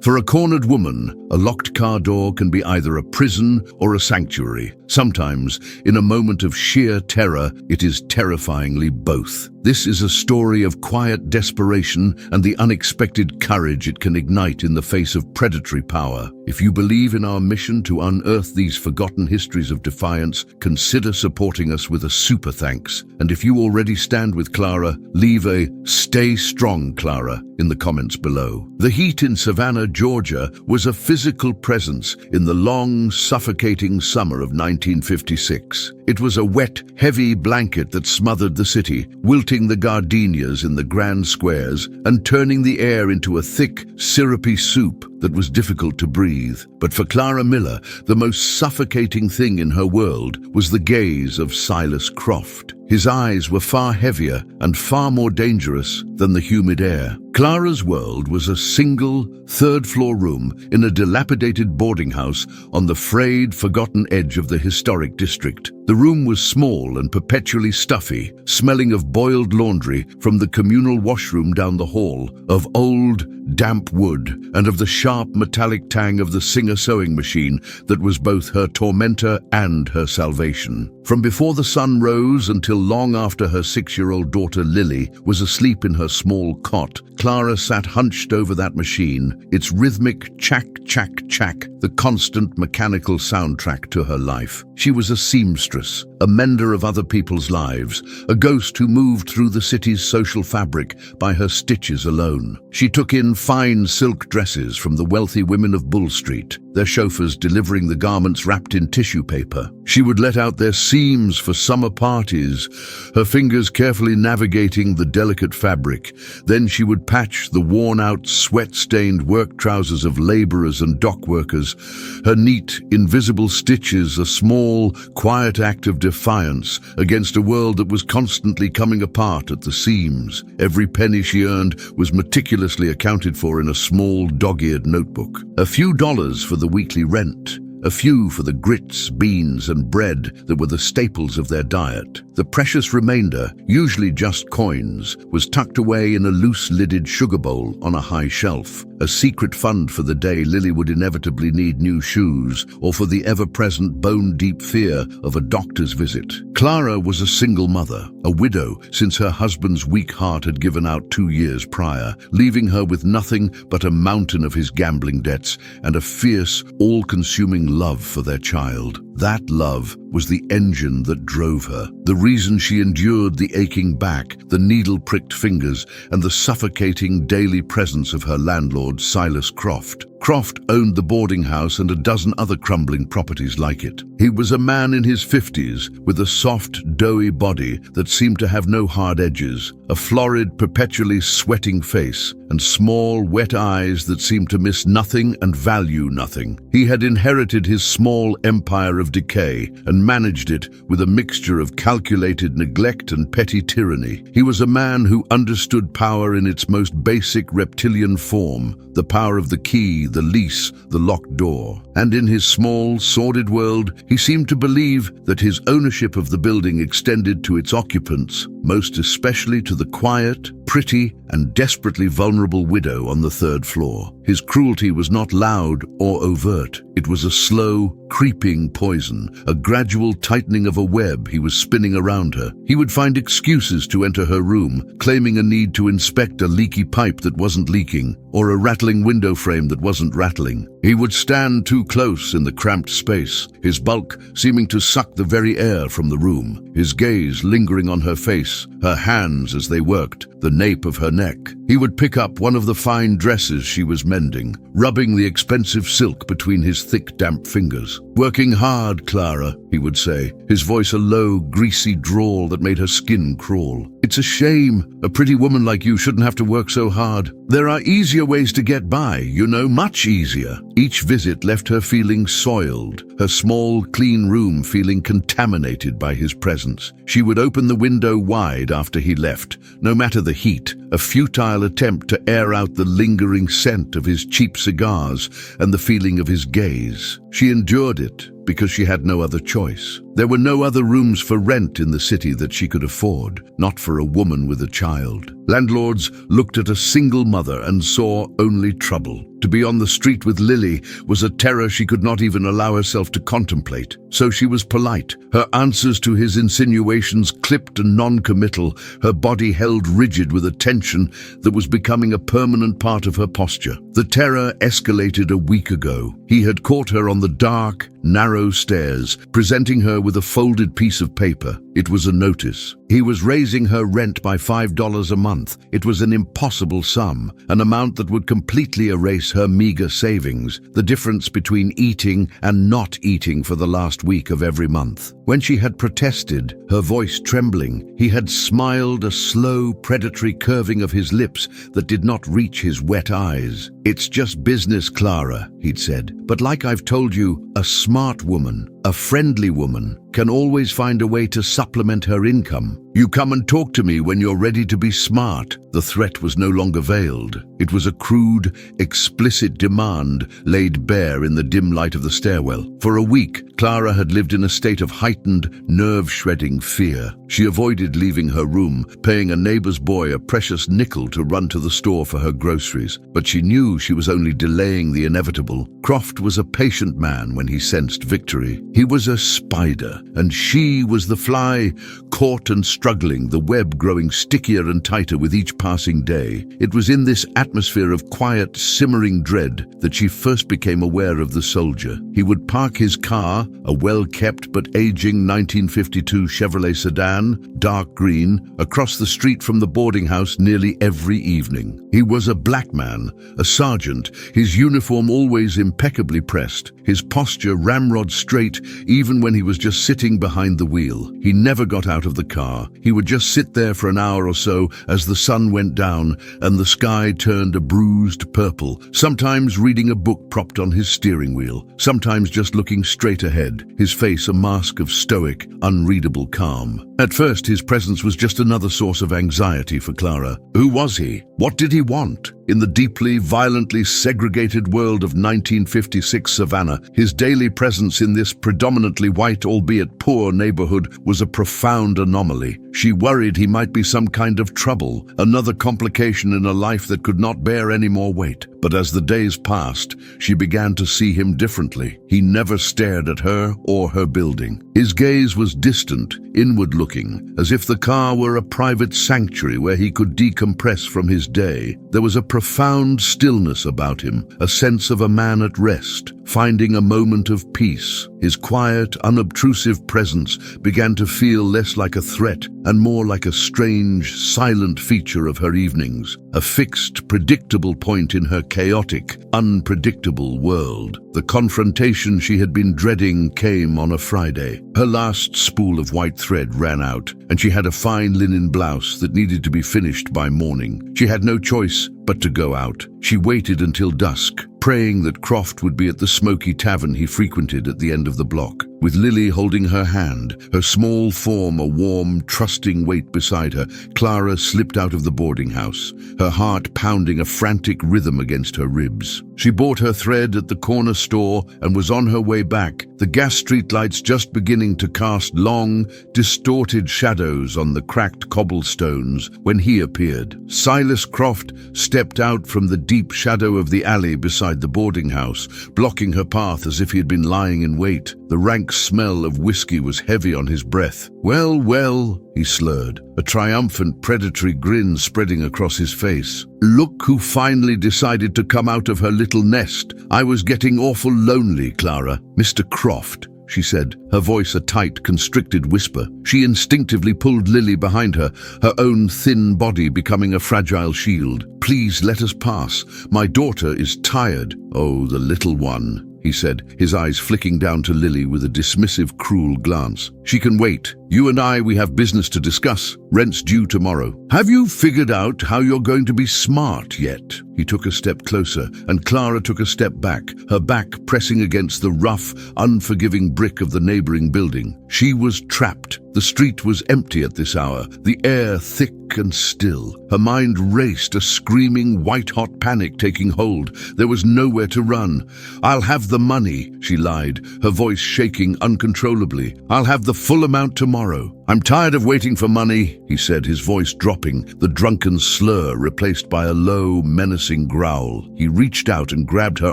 For a cornered woman, a locked car door can be either a prison or a sanctuary. Sometimes, in a moment of sheer terror, it is terrifyingly both. This is a story of quiet desperation and the unexpected courage it can ignite in the face of predatory power. If you believe in our mission to unearth these forgotten histories of defiance, consider supporting us with a super thanks. And if you already stand with Clara, leave a "Stay strong, Clara" in the comments below. The heat in Savannah, Georgia, was a physical presence in the long, suffocating summer of 1956. It was a wet, heavy blanket that smothered the city, wilting the gardenias in the grand squares and turning the air into a thick, syrupy soup that was difficult to breathe. But for Clara Miller, the most suffocating thing in her world was the gaze of Silas Croft. His eyes were far heavier and far more dangerous than the humid air. Clara's world was a single, third-floor room in a dilapidated boarding house on the frayed, forgotten edge of the historic district. The room was small and perpetually stuffy, smelling of boiled laundry from the communal washroom down the hall, of old, damp wood, and of the sharp metallic tang of the Singer sewing machine that was both her tormentor and her salvation. From before the sun rose until long after her 6-year-old daughter Lily was asleep in her small cot, Clara sat hunched over that machine, its rhythmic chack-chack-chack, the constant mechanical soundtrack to her life. She was a seamstress, a mender of other people's lives, a ghost who moved through the city's social fabric by her stitches alone. She took in fine silk dresses from the wealthy women of Bull Street, their chauffeurs delivering the garments wrapped in tissue paper. She would let out their seams for summer parties, her fingers carefully navigating the delicate fabric. Then she would patch the worn-out, sweat-stained work trousers of laborers and dock workers. Her neat, invisible stitches a small, quiet act of defiance against a world that was constantly coming apart at the seams. Every penny she earned was meticulously accounted for in a small, dog-eared notebook. A few dollars for the weekly rent, a few for the grits, beans, and bread that were the staples of their diet. The precious remainder, usually just coins, was tucked away in a loose-lidded sugar bowl on a high shelf, a secret fund for the day Lily would inevitably need new shoes, or for the ever-present bone-deep fear of a doctor's visit. Clara was a single mother, a widow since her husband's weak heart had given out 2 years prior, leaving her with nothing but a mountain of his gambling debts and a fierce, all-consuming love for their child. That love was the engine that drove her, the reason she endured the aching back, the needle-pricked fingers, and the suffocating daily presence of her landlord, Silas Croft. Croft owned the boarding house and a dozen other crumbling properties like it. He was a man in his 50s with a soft, doughy body that seemed to have no hard edges, a florid, perpetually sweating face, and small, wet eyes that seemed to miss nothing and value nothing. He had inherited his small empire of decay and managed it with a mixture of calculated neglect and petty tyranny. He was a man who understood power in its most basic reptilian form, the power of the key, the lease, the locked door. And in his small, sordid world, he seemed to believe that his ownership of the building extended to its occupants, most especially to the quiet, pretty, and desperately vulnerable widow on the 3rd floor. His cruelty was not loud or overt. It was a slow, creeping poison, a gradual tightening of a web he was spinning around her. He would find excuses to enter her room, claiming a need to inspect a leaky pipe that wasn't leaking, or a rattling window frame that wasn't rattling. He would stand too close in the cramped space, his bulk seeming to suck the very air from the room, his gaze lingering on her face, her hands as they worked, the nape of her neck. He would pick up one of the fine dresses she was mending, rubbing the expensive silk between his thick, damp fingers. "Working hard, Clara," he would say, his voice a low, greasy drawl that made her skin crawl. "It's a shame. A pretty woman like you shouldn't have to work so hard. There are easier ways to get by, you know, much easier." Each visit left her feeling soiled, her small, clean room feeling contaminated by his presence. She would open the window wide after he left, no matter the heat, a futile attempt to air out the lingering scent of his cheap cigars and the feeling of his gaze. She endured it because she had no other choice. There were no other rooms for rent in the city that she could afford, not for a woman with a child. Landlords looked at a single mother and saw only trouble. To be on the street with Lily was a terror she could not even allow herself to contemplate. So she was polite, her answers to his insinuations clipped and non-committal, her body held rigid with a tension that was becoming a permanent part of her posture. The terror escalated a week ago. He had caught her on the dark, narrow stairs, presenting her with a folded piece of paper. It was a notice. He was raising her rent by $5 a month. It was an impossible sum, an amount that would completely erase her meager savings, the difference between eating and not eating for the last week of every month. When she had protested, her voice trembling, he had smiled, a slow, predatory curving of his lips that did not reach his wet eyes. "It's just business, Clara," he'd said. "But like I've told you, a smart woman, a friendly woman, can always find a way to supplement her income. You come and talk to me when you're ready to be smart." The threat was no longer veiled. It was a crude, explicit demand laid bare in the dim light of the stairwell. For a week, Clara had lived in a state of heightened, nerve-shredding fear. She avoided leaving her room, paying a neighbor's boy a precious nickel to run to the store for her groceries. But she knew she was only delaying the inevitable. Croft was a patient man when he sensed victory. He was a spider, and she was the fly, caught and struggling, the web growing stickier and tighter with each passing day. It was in this atmosphere of quiet, simmering dread that she first became aware of the soldier. He would park his car, a well-kept but aging 1952 Chevrolet sedan, dark green, across the street from the boarding house nearly every evening. He was a black man, a sergeant, his uniform always impeccably pressed, his posture ramrod straight even when he was just sitting behind the wheel. He never got out of the car. He would just sit there for an hour or so as the sun went down and the sky turned a bruised purple, sometimes reading a book propped on his steering wheel, sometimes just looking straight ahead, his face a mask of stoic, unreadable calm. At first, his presence was just another source of anxiety for Clara. Who was he? What did he want? In the deeply, violently segregated world of 1956 Savannah, his daily presence in this predominantly white, albeit poor neighborhood was a profound anomaly. She worried he might be some kind of trouble, another complication in a life that could not bear any more weight. But as the days passed, she began to see him differently. He never stared at her or her building. His gaze was distant, inward-looking, as if the car were a private sanctuary where he could decompress from his day. There was a profound stillness about him, a sense of a man at rest, finding a moment of peace. His quiet, unobtrusive presence began to feel less like a threat and more like a strange, silent feature of her evenings, a fixed, predictable point in her chaotic, unpredictable world. The confrontation she had been dreading came on a Friday. Her last spool of white thread ran out, and she had a fine linen blouse that needed to be finished by morning. She had no choice but to go out. She waited until dusk, praying that Croft would be at the smoky tavern he frequented at the end of the block. With Lily holding her hand, her small form a warm, trusting weight beside her, Clara slipped out of the boarding house, her heart pounding a frantic rhythm against her ribs. She bought her thread at the corner store and was on her way back, the gas streetlights just beginning to cast long, distorted shadows on the cracked cobblestones when he appeared. Silas Croft stepped out from the deep shadow of the alley beside the boarding house, blocking her path as if he had been lying in wait. The rank smell of whiskey was heavy on his breath. "Well, well," he slurred, a triumphant predatory grin spreading across his face. "Look who finally decided to come out of her little nest. I was getting awful lonely, Clara." "Mr. Croft," she said, her voice a tight, constricted whisper. She instinctively pulled Lily behind her, her own thin body becoming a fragile shield. "Please let us pass. My daughter is tired." "Oh, the little one," he said, his eyes flicking down to Lily with a dismissive, cruel glance. "She can wait. You and we have business to discuss. Rent's due tomorrow." "Have you figured out how you're going to be smart yet?" He took a step closer, and Clara took a step back, her back pressing against the rough, unforgiving brick of the neighboring building. She was trapped. The street was empty at this hour, the air thick and still. Her mind raced, a screaming, white-hot panic taking hold. There was nowhere to run. "I'll have the money," she lied, her voice shaking uncontrollably. "I'll have the full amount tomorrow. tomorrow. I'm tired of waiting for money, he said, his voice dropping, the drunken slur replaced by a low, menacing growl. He reached out and grabbed her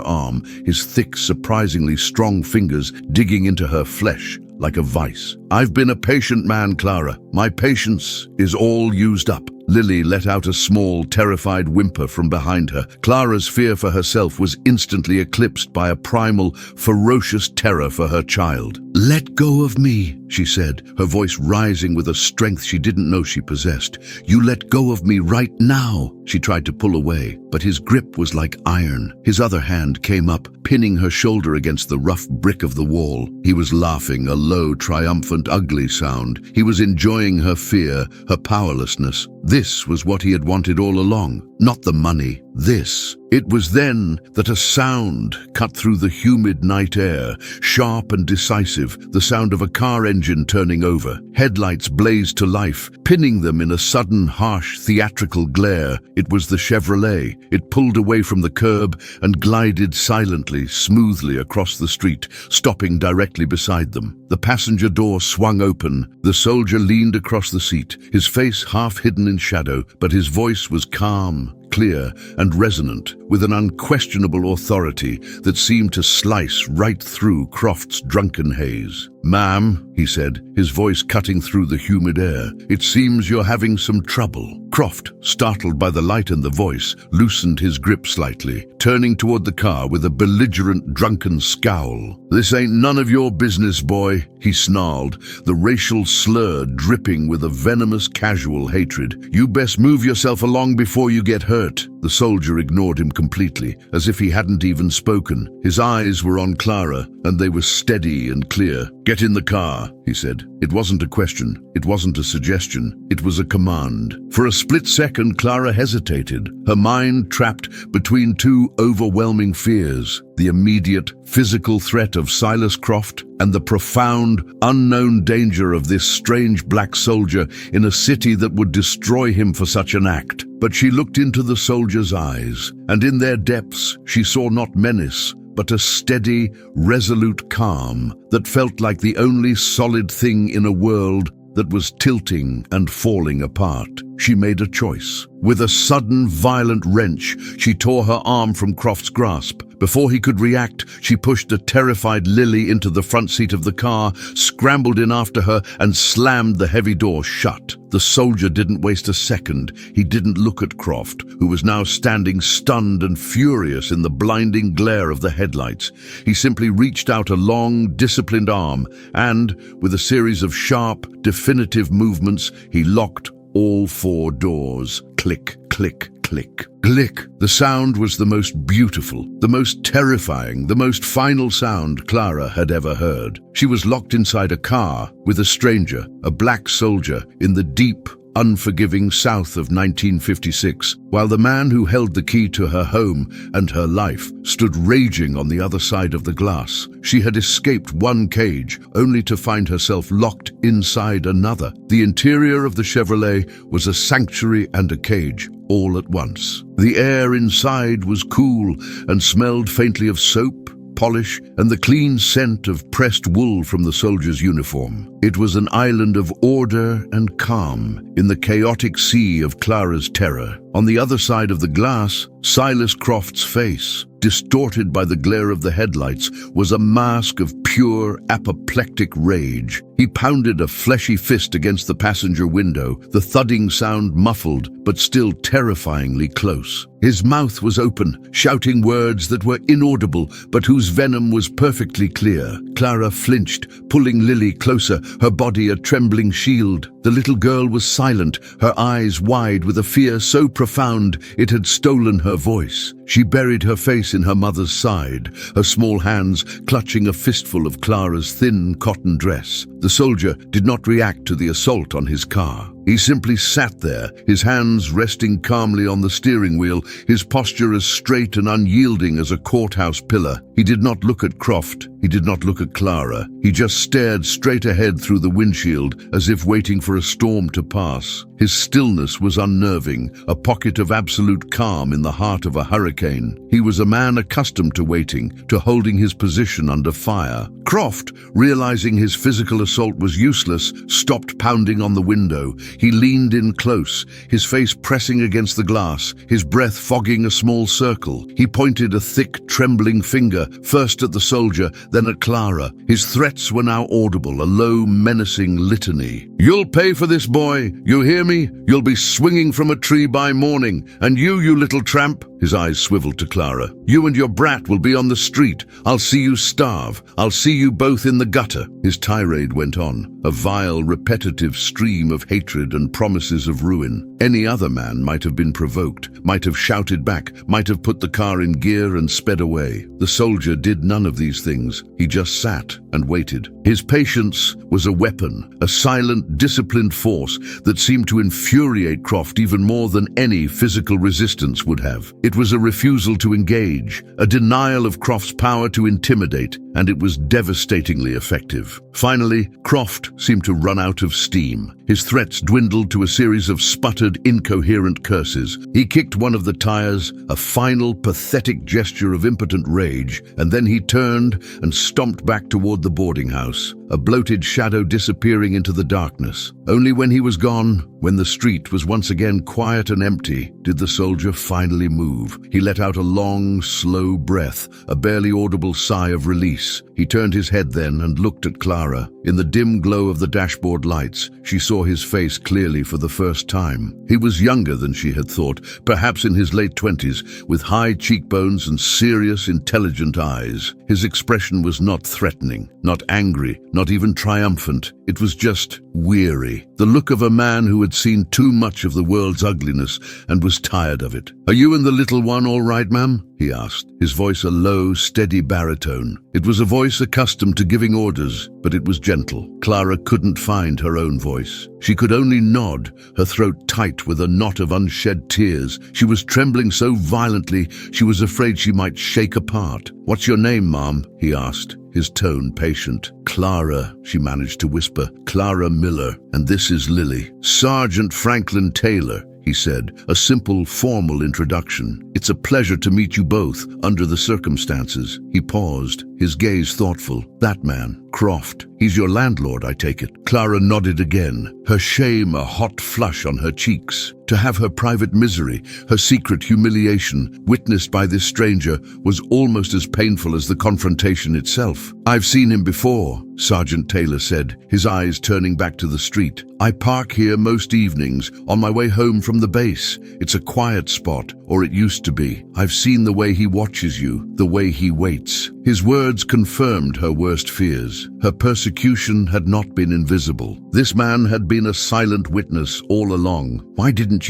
arm, his thick, surprisingly strong fingers digging into her flesh like a vice. I've been a patient man, Clara. My patience is all used up. Lily let out a small, terrified whimper from behind her. Clara's fear for herself was instantly eclipsed by a primal, ferocious terror for her child. "Let go of me," she said, her voice rising with a strength she didn't know she possessed. "You let go of me right now." She tried to pull away, but his grip was like iron. His other hand came up, pinning her shoulder against the rough brick of the wall. He was laughing, a low, triumphant, ugly sound. He was enjoying her fear, her powerlessness. This was what he had wanted all along, not the money. This. It was then that a sound cut through the humid night air, sharp and decisive, the sound of a car engine turning over. Headlights blazed to life, pinning them in a sudden, harsh, theatrical glare. It was the Chevrolet. It pulled away from the curb and glided silently, smoothly across the street, stopping directly beside them. The passenger door swung open. The soldier leaned across the seat, his face half hidden in shadow, but his voice was calm, clear and resonant, with an unquestionable authority that seemed to slice right through Croft's drunken haze. "Ma'am," he said, his voice cutting through the humid air, "it seems you're having some trouble." Croft, startled by the light and the voice, loosened his grip slightly, turning toward the car with a belligerent, drunken scowl. "This ain't none of your business, boy," he snarled, the racial slur dripping with a venomous, casual hatred. "You best move yourself along before you get hurt." The soldier ignored him completely, as if he hadn't even spoken. His eyes were on Clara, and they were steady and clear. "Get in the car," he said. It wasn't a question. It wasn't a suggestion. It was a command. For a split second, Clara hesitated, her mind trapped between two overwhelming fears: the immediate physical threat of Silas Croft and the profound, unknown danger of this strange black soldier in a city that would destroy him for such an act. But she looked into the soldier's eyes, and in their depths she saw not menace, but a steady, resolute calm that felt like the only solid thing in a world that was tilting and falling apart. She made a choice. With a sudden, violent wrench, she tore her arm from Croft's grasp. Before he could react, she pushed a terrified Lily into the front seat of the car, scrambled in after her, and slammed the heavy door shut. The soldier didn't waste a second. He didn't look at Croft, who was now standing stunned and furious in the blinding glare of the headlights. He simply reached out a long, disciplined arm, and, with a series of sharp, definitive movements, he locked all four doors. Click, click, click. Click. The sound was the most beautiful, the most terrifying, the most final sound Clara had ever heard. She was locked inside a car with a stranger, a black soldier, in the deep, unforgiving South of 1956, while the man who held the key to her home and her life stood raging on the other side of the glass. She had escaped one cage, only to find herself locked inside another. The interior of the Chevrolet was a sanctuary and a cage, all at once. The air inside was cool and smelled faintly of soap, polish, and the clean scent of pressed wool from the soldier's uniform. It was an island of order and calm in the chaotic sea of Clara's terror. On the other side of the glass, Silas Croft's face, distorted by the glare of the headlights, was a mask of pure, apoplectic rage. He pounded a fleshy fist against the passenger window, the thudding sound muffled but still terrifyingly close. His mouth was open, shouting words that were inaudible but whose venom was perfectly clear. Clara flinched, pulling Lily closer, her body a trembling shield. The little girl was silent, her eyes wide with a fear so profound it had stolen her voice. She buried her face in her mother's side, her small hands clutching a fistful of Clara's thin cotton dress. The soldier did not react to the assault on his car. He simply sat there, his hands resting calmly on the steering wheel, his posture as straight and unyielding as a courthouse pillar. He did not look at Croft. He did not look at Clara. He just stared straight ahead through the windshield as if waiting for a storm to pass. His stillness was unnerving, a pocket of absolute calm in the heart of a hurricane. He was a man accustomed to waiting, to holding his position under fire. Croft, realizing his physical assault was useless, stopped pounding on the window. He leaned in close, his face pressing against the glass, his breath fogging a small circle. He pointed a thick, trembling finger, first at the soldier, then at Clara. His threats were now audible, a low, menacing litany. "You'll pay for this, boy. You hear me? You'll be swinging from a tree by morning. And you little tramp." His eyes swiveled to Clara. "You and your brat will be on the street. I'll see you starve. I'll see you both in the gutter." His tirade went on, a vile, repetitive stream of hatred and promises of ruin. Any other man might have been provoked, might have shouted back, might have put the car in gear and sped away. The soldier did none of these things. He just sat and waited. His patience was a weapon, a silent, disciplined force that seemed to infuriate Croft even more than any physical resistance would have. It was a refusal to engage, a denial of Croft's power to intimidate, and it was devastatingly effective. Finally, Croft seemed to run out of steam. His threats dwindled to a series of sputtered, incoherent curses. He kicked one of the tires, a final, pathetic gesture of impotent rage, and then he turned and stomped back toward the boarding house, a bloated shadow disappearing into the darkness. Only when he was gone, when the street was once again quiet and empty, did the soldier finally move. He let out a long, slow breath, a barely audible sigh of release. He turned his head then and looked at Clara. In the dim glow of the dashboard lights, she saw his face clearly for the first time. He was younger than she had thought, perhaps in his late 20s, with high cheekbones and serious, intelligent eyes. His expression was not threatening, not angry, not even triumphant. It was just weary, the look of a man who had seen too much of the world's ugliness and was tired of it. "Are you and the little one all right, ma'am?" he asked, his voice a low, steady baritone. It was a voice accustomed to giving orders, but it was gentle. Clara couldn't find her own voice. She could only nod, her throat tight with a knot of unshed tears. She was trembling so violently she was afraid she might shake apart. "What's your name, ma'am?" he asked, his tone patient. "Clara," she managed to whisper. "Clara Miller, and this is Lily." "Sergeant Franklin Taylor," he said, a simple, formal introduction. "It's a pleasure to meet you both, under the circumstances." He paused, his gaze thoughtful. "That man, Croft, he's your landlord, I take it?" Clara nodded again, her shame a hot flush on her cheeks. To have her private misery, her secret humiliation, witnessed by this stranger was almost as painful as the confrontation itself. "I've seen him before," Sergeant Taylor said, his eyes turning back to the street. "I park here most evenings, on my way home from the base. It's a quiet spot, or it used to be. I've seen the way he watches you, the way he waits." His words confirmed her worst fears. Her persecution had not been invisible. This man had been a silent witness all along. Why did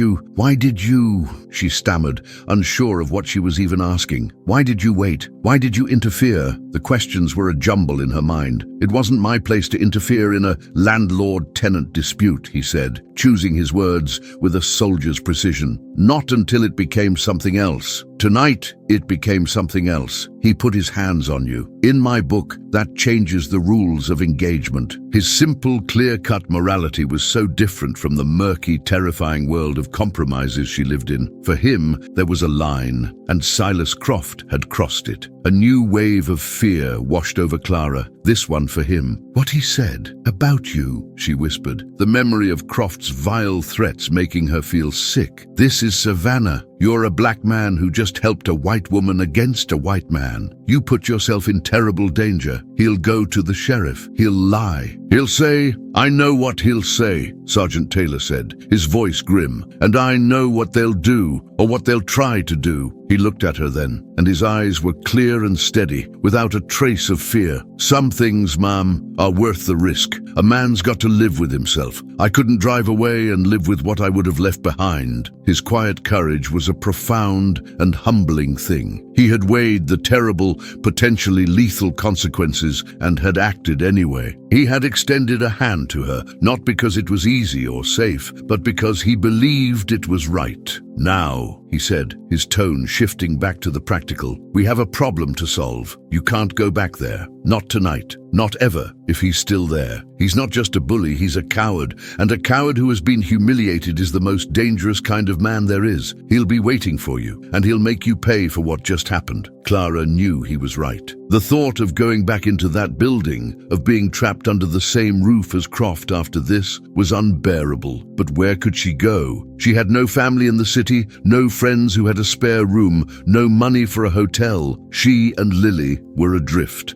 you, she stammered, unsure of what she was even asking. "Why did you wait? Why did you interfere?" The questions were a jumble in her mind. "It wasn't my place to interfere in a landlord-tenant dispute," he said, choosing his words with a soldier's precision. "Not until it became something else. Tonight, it became something else. He put his hands on you. In my book, that changes the rules of engagement." His simple, clear-cut morality was so different from the murky, terrifying world of compromises she lived in. For him, there was a line, and Silas Croft had crossed it. A new wave of fear washed over Clara, this one for him. "What he said about you," she whispered, the memory of Croft's vile threats making her feel sick. "This is Savannah. You're a black man who just helped a white woman against a white man. You put yourself in terrible danger. He'll go to the sheriff. He'll lie. He'll say, I know what he'll say," Sergeant Taylor said, his voice grim. "And I know what they'll do, or what they'll try to do." He looked at her then, and his eyes were clear and steady, without a trace of fear. "Some things, ma'am, are worth the risk. A man's got to live with himself. I couldn't drive away and live with what I would have left behind." His quiet courage was a profound and humbling thing. He had weighed the terrible, potentially lethal consequences and had acted anyway. He had extended a hand to her, not because it was easy or safe, but because he believed it was right. "Now," he said, his tone shifting back to the practical. "We have a problem to solve. You can't go back there. Not tonight. Not ever, if he's still there. He's not just a bully, he's a coward, and a coward who has been humiliated is the most dangerous kind of man there is. He'll be waiting for you, and he'll make you pay for what just happened." Clara knew he was right. The thought of going back into that building, of being trapped under the same roof as Croft after this, was unbearable. But where could she go? She had no family in the city, no friends who had a spare room, no money for a hotel. She and Lily were adrift.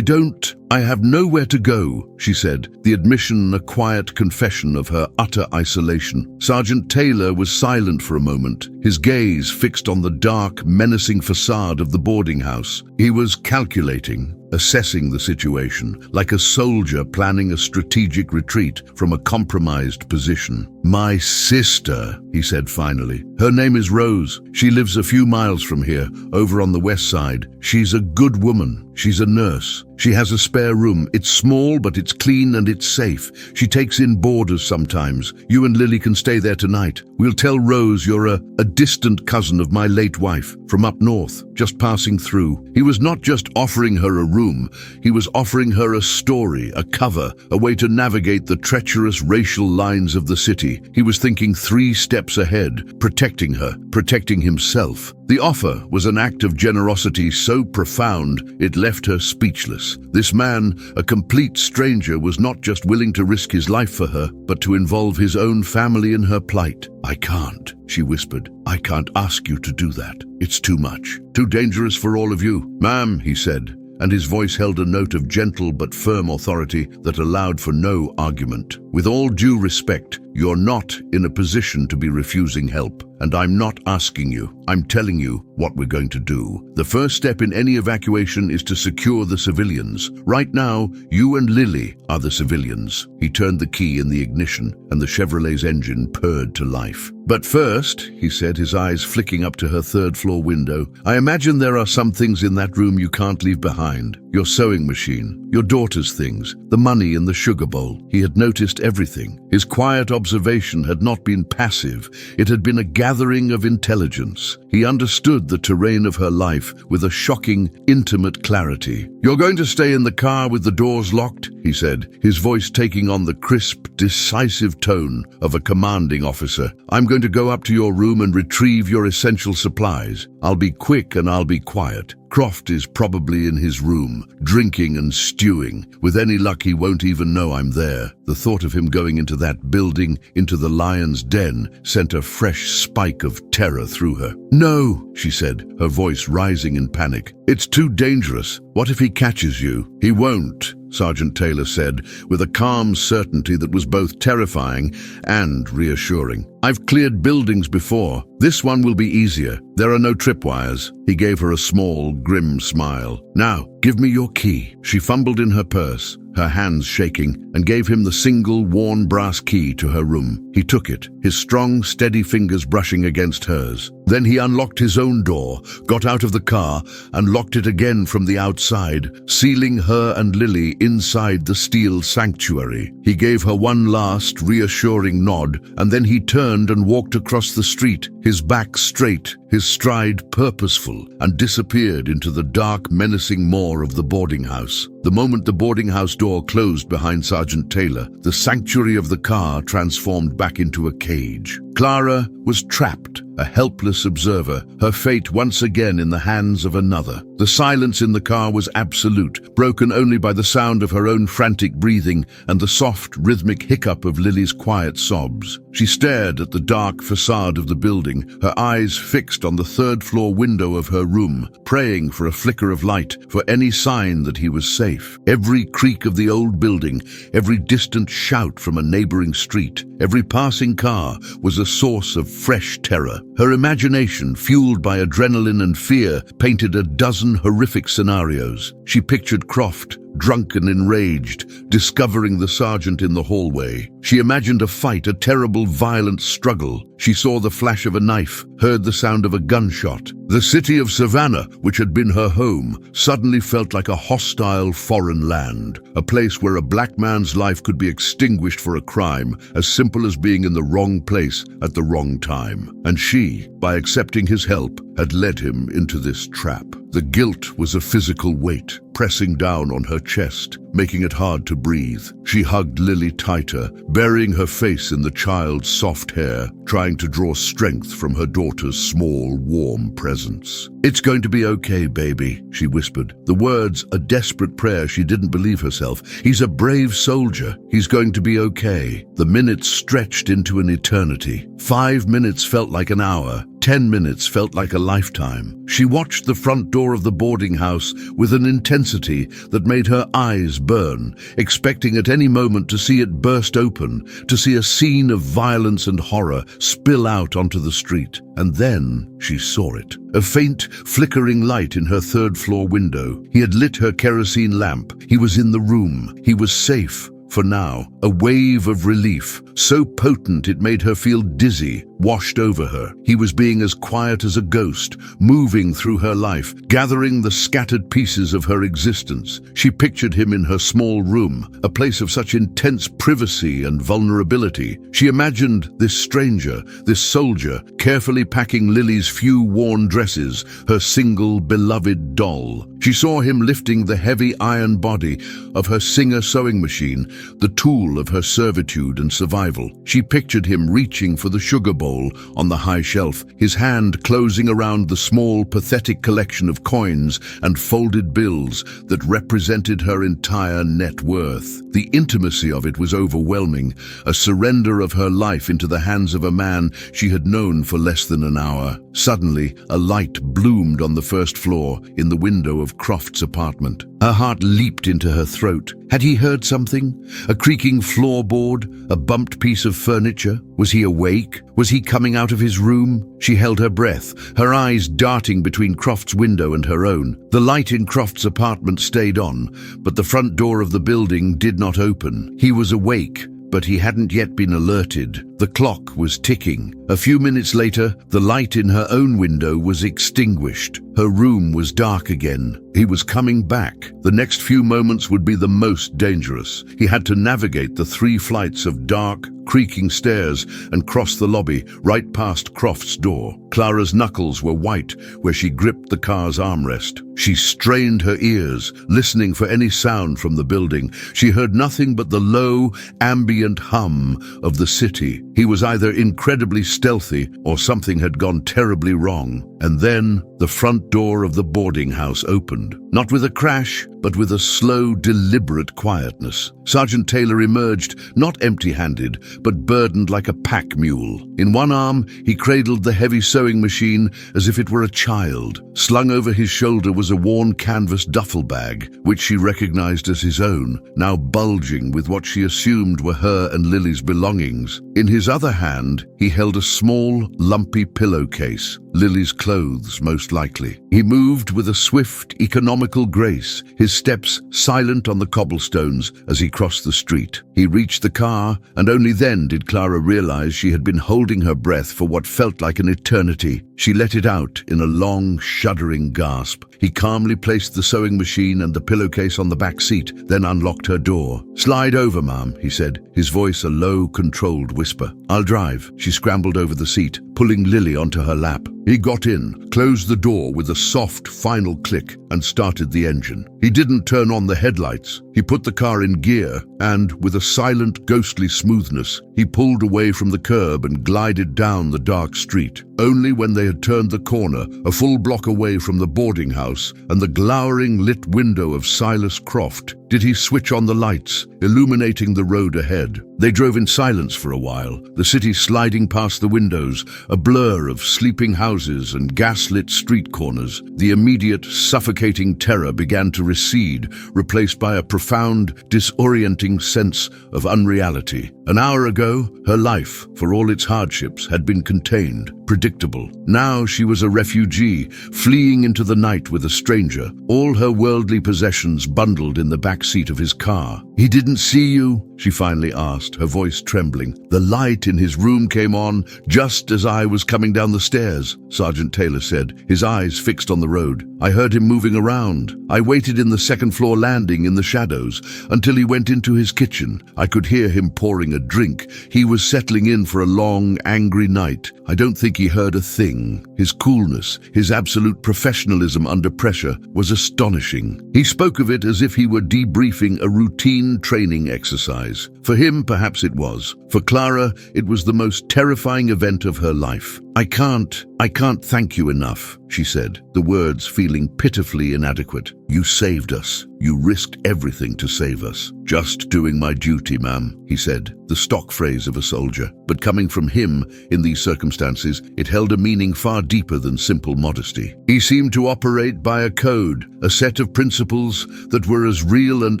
I have nowhere to go," she said, the admission a quiet confession of her utter isolation. Sergeant Taylor was silent for a moment, his gaze fixed on the dark, menacing facade of the boarding house. He was calculating, assessing the situation, like a soldier planning a strategic retreat from a compromised position. "My sister," he said finally. "Her name is Rose. She lives a few miles from here, over on the west side. She's a good woman. She's a nurse. She has a spare room. It's small, but it's clean and it's safe. She takes in boarders sometimes. You and Lily can stay there tonight. We'll tell Rose you're a distant cousin of my late wife, from up north, just passing through." He was not just offering her a room, he was offering her a story, a cover, a way to navigate the treacherous racial lines of the city. He was thinking 3 steps ahead, protecting her, protecting himself. The offer was an act of generosity so profound it left her speechless. This man, a complete stranger, was not just willing to risk his life for her, but to involve his own family in her plight. "I can't," she whispered. "I can't ask you to do that. It's too much. Too dangerous for all of you." "Ma'am," he said, and his voice held a note of gentle but firm authority that allowed for no argument. "With all due respect, you're not in a position to be refusing help. And I'm not asking you. I'm telling you what we're going to do. The first step in any evacuation is to secure the civilians. Right now, you and Lily are the civilians." He turned the key in the ignition, and the Chevrolet's engine purred to life. "But first," he said, his eyes flicking up to her third-floor window, "I imagine there are some things in that room you can't leave behind. Your sewing machine, your daughter's things, the money in the sugar bowl." He had noticed everything. His quiet observation had not been passive. It had been a gathering of intelligence. He understood the terrain of her life with a shocking, intimate clarity. "You're going to stay in the car with the doors locked?" he said, his voice taking on the crisp, decisive tone of a commanding officer. "I'm going to go up to your room and retrieve your essential supplies. I'll be quick and I'll be quiet. Croft is probably in his room, drinking and stewing. With any luck, he won't even know I'm there." The thought of him going into that building, into the lion's den, sent a fresh spike of terror through her. "No," she said, her voice rising in panic. "It's too dangerous. What if he catches you?" "He won't," Sergeant Taylor said, with a calm certainty that was both terrifying and reassuring. "I've cleared buildings before. This one will be easier. There are no tripwires." He gave her a small, grim smile. "Now, give me your key." She fumbled in her purse, her hands shaking, and gave him the single, worn brass key to her room. He took it, his strong, steady fingers brushing against hers. Then he unlocked his own door, got out of the car, and locked it again from the outside, sealing her and Lily inside the steel sanctuary. He gave her one last, reassuring nod, and then he turned and walked across the street, his back straight, his stride purposeful, and disappeared into the dark, menacing maw of the boarding house. The moment the boarding house door closed behind Sergeant Taylor, the sanctuary of the car transformed back into a cage. Clara was trapped, a helpless observer, her fate once again in the hands of another. The silence in the car was absolute, broken only by the sound of her own frantic breathing and the soft, rhythmic hiccup of Lily's quiet sobs. She stared at the dark facade of the building, her eyes fixed on the third-floor window of her room, praying for a flicker of light, for any sign that he was safe. Every creak of the old building, every distant shout from a neighboring street, every passing car was a source of fresh terror. Her imagination, fueled by adrenaline and fear, painted a dozen horrific scenarios. She pictured Croft, drunk and enraged, discovering the sergeant in the hallway. She imagined a fight, a terrible, violent struggle. She saw the flash of a knife, heard the sound of a gunshot. The city of Savannah, which had been her home, suddenly felt like a hostile foreign land, a place where a black man's life could be extinguished for a crime as simple as being in the wrong place at the wrong time. And she, by accepting his help, had led him into this trap. The guilt was a physical weight, pressing down on her chest, making it hard to breathe. She hugged Lily tighter, burying her face in the child's soft hair, trying to draw strength from her daughter's small, warm presence. "It's going to be okay, baby," she whispered. The words, a desperate prayer. She didn't believe herself. "He's a brave soldier. He's going to be okay." The minutes stretched into an eternity. 5 minutes felt like an hour. 10 minutes felt like a lifetime. She watched the front door of the boarding house with an intensity that made her eyes burn, expecting at any moment to see it burst open, to see a scene of violence and horror spill out onto the street. And then she saw it. A faint, flickering light in her third-floor window. He had lit her kerosene lamp. He was in the room. He was safe. For now, a wave of relief, so potent it made her feel dizzy, washed over her. He was being as quiet as a ghost, moving through her life, gathering the scattered pieces of her existence. She pictured him in her small room, a place of such intense privacy and vulnerability. She imagined this stranger, this soldier, carefully packing Lily's few worn dresses, her single beloved doll. She saw him lifting the heavy iron body of her Singer sewing machine, the tool of her servitude and survival. She pictured him reaching for the sugar bowl on the high shelf, his hand closing around the small, pathetic collection of coins and folded bills that represented her entire net worth. The intimacy of it was overwhelming, a surrender of her life into the hands of a man she had known for less than an hour. Suddenly, a light bloomed on the first floor in the window of Croft's apartment. Her heart leaped into her throat. Had he heard something? A creaking floorboard? A bumped piece of furniture? Was he awake? Was he coming out of his room? She held her breath, her eyes darting between Croft's window and her own. The light in Croft's apartment stayed on, but the front door of the building did not open. He was awake, but he hadn't yet been alerted. The clock was ticking. A few minutes later, the light in her own window was extinguished. Her room was dark again. He was coming back. The next few moments would be the most dangerous. He had to navigate the 3 flights of dark, creaking stairs and cross the lobby, right past Croft's door. Clara's knuckles were white where she gripped the car's armrest. She strained her ears, listening for any sound from the building. She heard nothing but the low, ambient hum of the city. He was either incredibly stealthy or something had gone terribly wrong. And then the front door of the boarding house opened. Not with a crash, but with a slow, deliberate quietness. Sergeant Taylor emerged, not empty-handed, but burdened like a pack mule. In one arm, he cradled the heavy sewing machine as if it were a child. Slung over his shoulder was a worn canvas duffel bag, which she recognized as his own, now bulging with what she assumed were her and Lily's belongings. In his other hand, he held a small, lumpy pillowcase, Lily's clothes most likely. He moved with a swift, economical grace, his steps silent on the cobblestones as he crossed the street. He reached the car, and only then did Clara realize she had been holding her breath for what felt like an eternity. She let it out in a long, shuddering gasp. He calmly placed the sewing machine and the pillowcase on the back seat, then unlocked her door. "Slide over, Mom," he said, his voice a low, controlled whisper. "I'll drive." She scrambled over the seat, pulling Lily onto her lap. He got in, closed the door with a soft, final click, and started the engine. He didn't turn on the headlights. He put the car in gear, and, with a silent, ghostly smoothness, he pulled away from the curb and glided down the dark street. Only when they had turned the corner, a full block away from the boarding house and the glowering lit window of Silas Croft, did he switch on the lights, illuminating the road ahead. They drove in silence for a while, the city sliding past the windows, a blur of sleeping houses and gaslit street corners. The immediate, suffocating terror began to recede, replaced by a profound, disorienting sense of unreality. An hour ago, her life, for all its hardships, had been contained, predictable. Now she was a refugee, fleeing into the night with a stranger, all her worldly possessions bundled in the back seat of his car. "He didn't see you?" she finally asked, her voice trembling. "The light in his room came on just as I was coming down the stairs," Sergeant Taylor said, his eyes fixed on the road. "I heard him moving around. I waited in the second-floor landing in the shadows until he went into his kitchen. I could hear him pouring a drink. He was settling in for a long, angry night. I don't think he heard a thing." His coolness, his absolute professionalism under pressure, was astonishing. He spoke of it as if he were debriefing a routine training exercise. For him, perhaps it was. For Clara, it was the most terrifying event of her life. I can't thank you enough," she said, the words feeling pitifully inadequate. "You saved us. You risked everything to save us." "Just doing my duty, ma'am," he said, the stock phrase of a soldier. But coming from him, in these circumstances, it held a meaning far deeper than simple modesty. He seemed to operate by a code, a set of principles that were as real and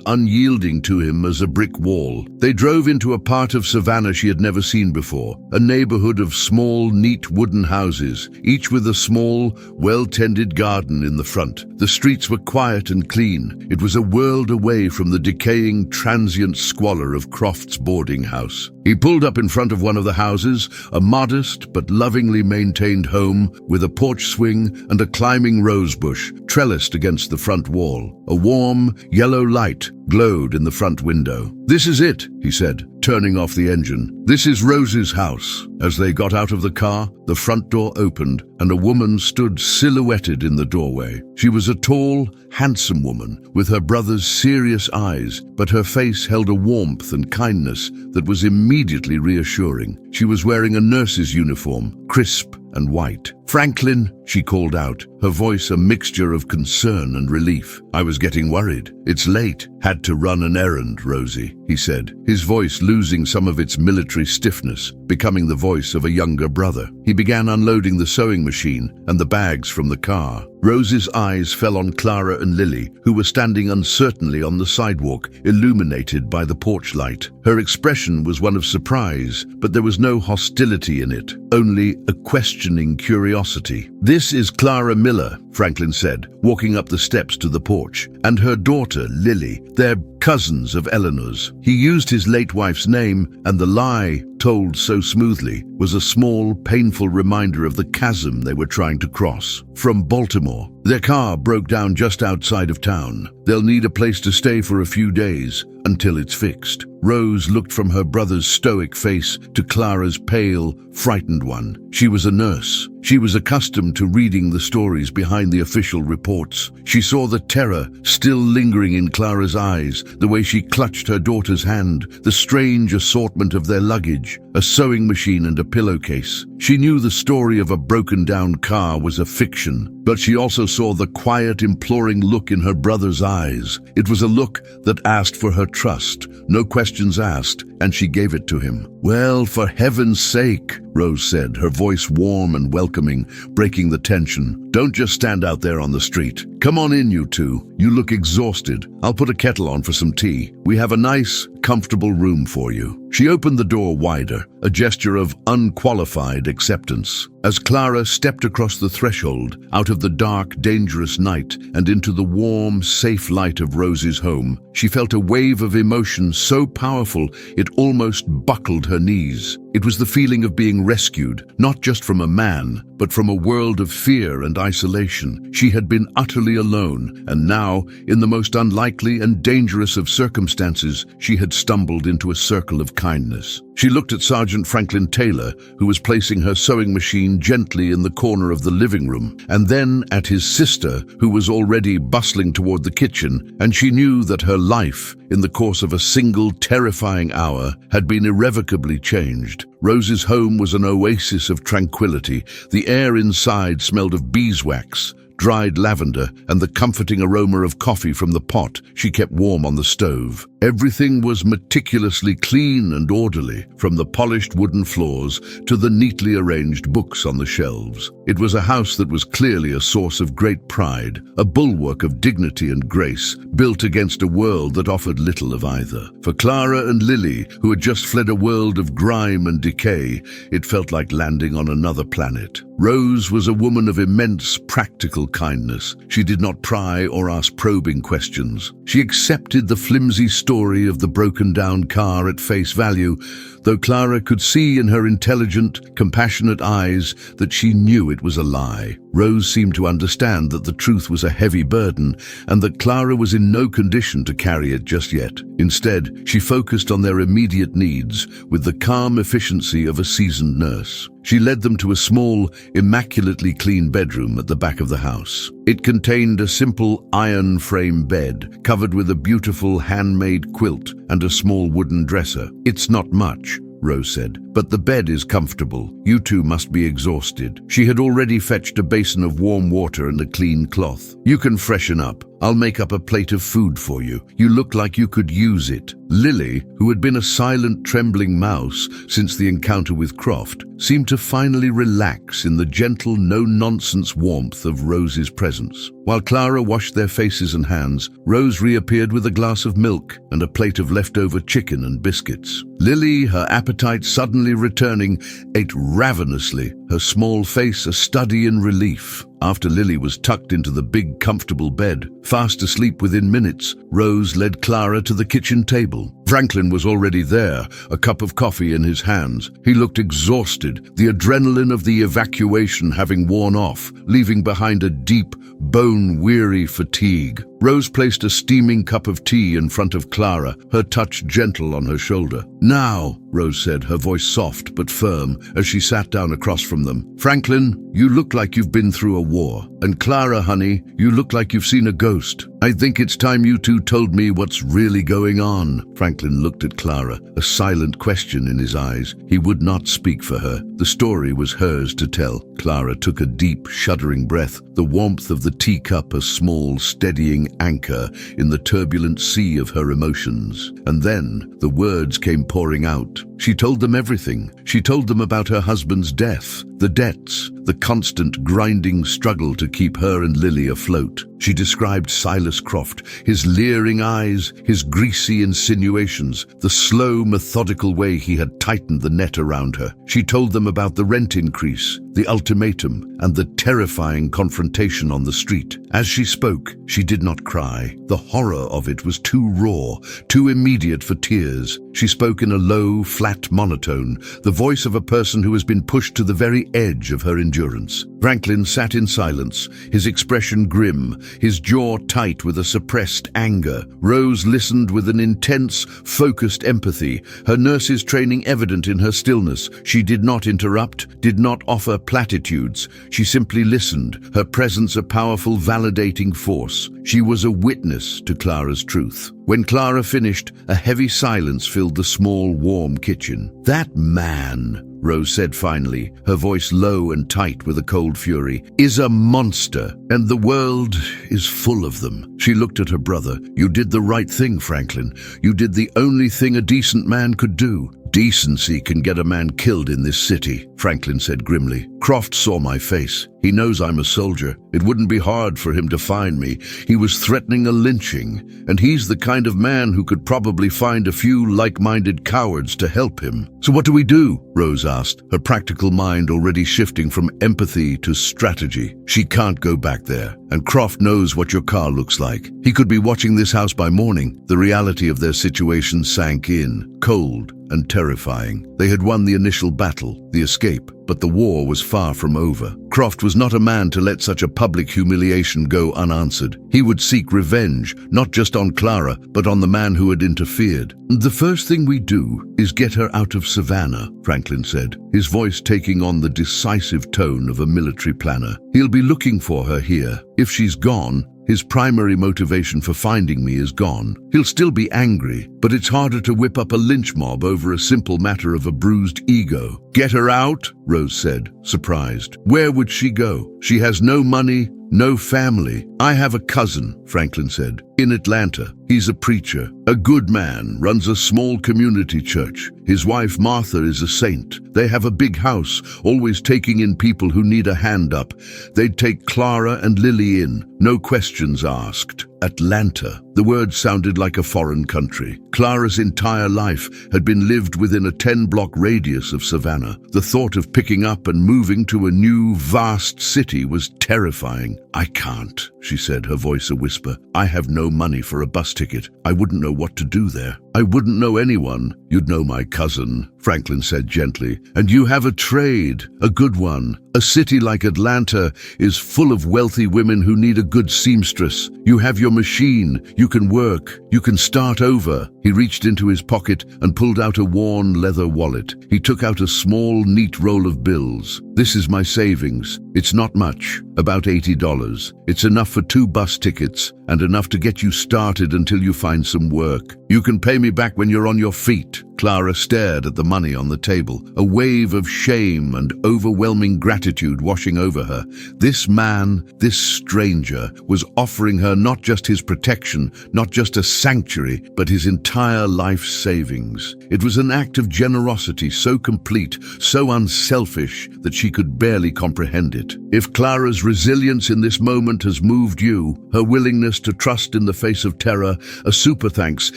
unyielding to him as a brick wall. They drove into a part of Savannah she had never seen before, a neighborhood of small, neat wooden houses, each with a small, well-tended garden in the front. The streets were quiet and clean. It was a world away from the decaying, transient squalor of Croft's boarding house. He pulled up in front of one of the houses, a modest but lovingly maintained home with a porch swing and a climbing rose bush trellised against the front wall. A warm, yellow light glowed in the front window. "This is it," he said, turning off the engine. "This is Rose's house." As they got out of the car, the front door opened and a woman stood silhouetted in the doorway. She was a tall, handsome woman with her brother's serious eyes, but her face held a warmth and kindness that was immediately reassuring. She was wearing a nurse's uniform, crisp and white. "Franklin," she called out, her voice a mixture of concern and relief. "I was getting worried. It's late. Had to run an errand, Rosie," he said, his voice losing some of its military stiffness, becoming the voice of a younger brother. He began unloading the sewing machine and the bags from the car. Rose's eyes fell on Clara and Lily, who were standing uncertainly on the sidewalk, illuminated by the porch light. Her expression was one of surprise, but there was no hostility in it, only a questioning curiosity. "This is Clara Miller," Franklin said, walking up the steps to the porch, "and her daughter, Lily. They're cousins of Eleanor's." He used his late wife's name, and the lie, told so smoothly, was a small, painful reminder of the chasm they were trying to cross. "From Baltimore. Their car broke down just outside of town. They'll need a place to stay for a few days, until it's fixed." Rose looked from her brother's stoic face to Clara's pale, frightened one. She was a nurse. She was accustomed to reading the stories behind the official reports. She saw the terror still lingering in Clara's eyes, the way she clutched her daughter's hand, the strange assortment of their luggage, a sewing machine and a pillowcase. She knew the story of a broken-down car was a fiction, but she also saw the quiet, imploring look in her brother's eyes. It was a look that asked for her trust, no questions asked, and she gave it to him. "Well, for heaven's sake," Rose said, her voice warm and welcoming, breaking the tension. "Don't just stand out there on the street. Come on in, you two. You look exhausted. I'll put a kettle on for some tea. We have a nice, comfortable room for you." She opened the door wider, a gesture of unqualified acceptance. As Clara stepped across the threshold, out of the dark, dangerous night and into the warm, safe light of Rose's home, she felt a wave of emotion so powerful it almost buckled her knees. It was the feeling of being rescued, not just from a man, but from a world of fear and isolation. She had been utterly alone, and now, in the most unlikely and dangerous of circumstances, she had stumbled into a circle of kindness. She looked at Sergeant Franklin Taylor, who was placing her sewing machine gently in the corner of the living room, and then at his sister, who was already bustling toward the kitchen, and she knew that her life, in the course of a single terrifying hour, had been irrevocably changed. Rose's home was an oasis of tranquility. The air inside smelled of beeswax, dried lavender, and the comforting aroma of coffee from the pot she kept warm on the stove. Everything was meticulously clean and orderly, from the polished wooden floors to the neatly arranged books on the shelves. It was a house that was clearly a source of great pride, a bulwark of dignity and grace, built against a world that offered little of either. For Clara and Lily, who had just fled a world of grime and decay, it felt like landing on another planet. Rose was a woman of immense practical kindness. She did not pry or ask probing questions. She accepted the flimsy story of the broken-down car at face value, though Clara could see in her intelligent, compassionate eyes that she knew it was a lie. Rose seemed to understand that the truth was a heavy burden and that Clara was in no condition to carry it just yet. Instead, she focused on their immediate needs with the calm efficiency of a seasoned nurse. She led them to a small, immaculately clean bedroom at the back of the house. It contained a simple iron frame bed covered with a beautiful handmade quilt and a small wooden dresser. "It's not much," Rose said, "but the bed is comfortable. You two must be exhausted." She had already fetched a basin of warm water and a clean cloth. "You can freshen up. I'll make up a plate of food for you. You look like you could use it." Lily, who had been a silent, trembling mouse since the encounter with Croft, seemed to finally relax in the gentle, no-nonsense warmth of Rose's presence. While Clara washed their faces and hands, Rose reappeared with a glass of milk and a plate of leftover chicken and biscuits. Lily, her appetite suddenly returning, ate ravenously, her small face a study in relief. After Lily was tucked into the big, comfortable bed, fast asleep within minutes, Rose led Clara to the kitchen table. Franklin was already there, a cup of coffee in his hands. He looked exhausted, the adrenaline of the evacuation having worn off, leaving behind a deep, bone-weary fatigue. Rose placed a steaming cup of tea in front of Clara, her touch gentle on her shoulder. "Now," Rose said, her voice soft but firm, as she sat down across from them. "Franklin, you look like you've been through a war. And Clara, honey, you look like you've seen a ghost. I think it's time you two told me what's really going on." Franklin looked at Clara, a silent question in his eyes. He would not speak for her. The story was hers to tell. Clara took a deep, shuddering breath, the warmth of the teacup a small, steadying anchor in the turbulent sea of her emotions. And then the words came pouring out. She told them everything. She told them about her husband's death, the debts, the constant grinding struggle to keep her and Lily afloat. She described Silas Croft, his leering eyes, his greasy insinuations, the slow, methodical way he had tightened the net around her. She told them about the rent increase, the ultimatum, and the terrifying confrontation on the street. As she spoke, she did not cry. The horror of it was too raw, too immediate for tears. She spoke in a low, flat monotone, the voice of a person who has been pushed to the very edge of her endurance. Franklin sat in silence, his expression grim, his jaw tight with a suppressed anger. Rose listened with an intense, focused empathy, her nurse's training evident in her stillness. She did not interrupt, did not offer platitudes. She simply listened, her presence a powerful, validating force. She was a witness to Clara's truth. When Clara finished, a heavy silence filled the small, warm kitchen. "That man," Rose said finally, her voice low and tight with a cold fury, "is a monster, and the world is full of them." She looked at her brother. "You did the right thing, Franklin. You did the only thing a decent man could do." "Decency can get a man killed in this city," Franklin said grimly. "Croft saw my face. He knows I'm a soldier. It wouldn't be hard for him to find me. He was threatening a lynching, and he's the kind of man who could probably find a few like-minded cowards to help him." "So what do we do?" Rose asked, her practical mind already shifting from empathy to strategy. "She can't go back there, and Croft knows what your car looks like. He could be watching this house by morning." The reality of their situation sank in, cold and terrifying. They had won the initial battle, the escape, but the war was far from over. Croft was not a man to let such a public humiliation go unanswered. He would seek revenge, not just on Clara, but on the man who had interfered. "The first thing we do is get her out of Savannah," Franklin said, his voice taking on the decisive tone of a military planner. "He'll be looking for her here. If she's gone, his primary motivation for finding me is gone. He'll still be angry, but it's harder to whip up a lynch mob over a simple matter of a bruised ego." "Get her out?" Rose said, surprised. "Where would she go? She has no money, No family. I have a cousin, Franklin said, in Atlanta. He's a preacher, a good man, runs a small community church. His wife Martha is a saint. They have a big house, always taking in people who need a hand up. They'd take Clara and Lily in, no questions asked. Atlanta. The word sounded like a foreign country. Clara's entire life had been lived within a 10-block radius of Savannah. The thought of picking up and moving to a new, vast city was terrifying. I can't, she said, her voice a whisper. I have no money for a bus ticket. I wouldn't know what to do there. I wouldn't know anyone. You'd know my cousin, Franklin said gently. And you have a trade, a good one. A city like Atlanta is full of wealthy women who need a good seamstress. You have your machine. You can work. You can start over. He reached into his pocket and pulled out a worn leather wallet. He took out a small, neat roll of bills. This is my savings. It's not much, about $80. It's enough for 2 bus tickets and enough to get you started until you find some work. You can pay me back when you're on your feet. Clara stared at the money on the table, a wave of shame and overwhelming gratitude washing over her. This man, this stranger, was offering her not just his protection, not just a sanctuary, but his entire life savings. It was an act of generosity so complete, so unselfish, that she could barely comprehend it. If Clara's resilience in this moment has moved you, her willingness to trust in the face of terror, a super thanks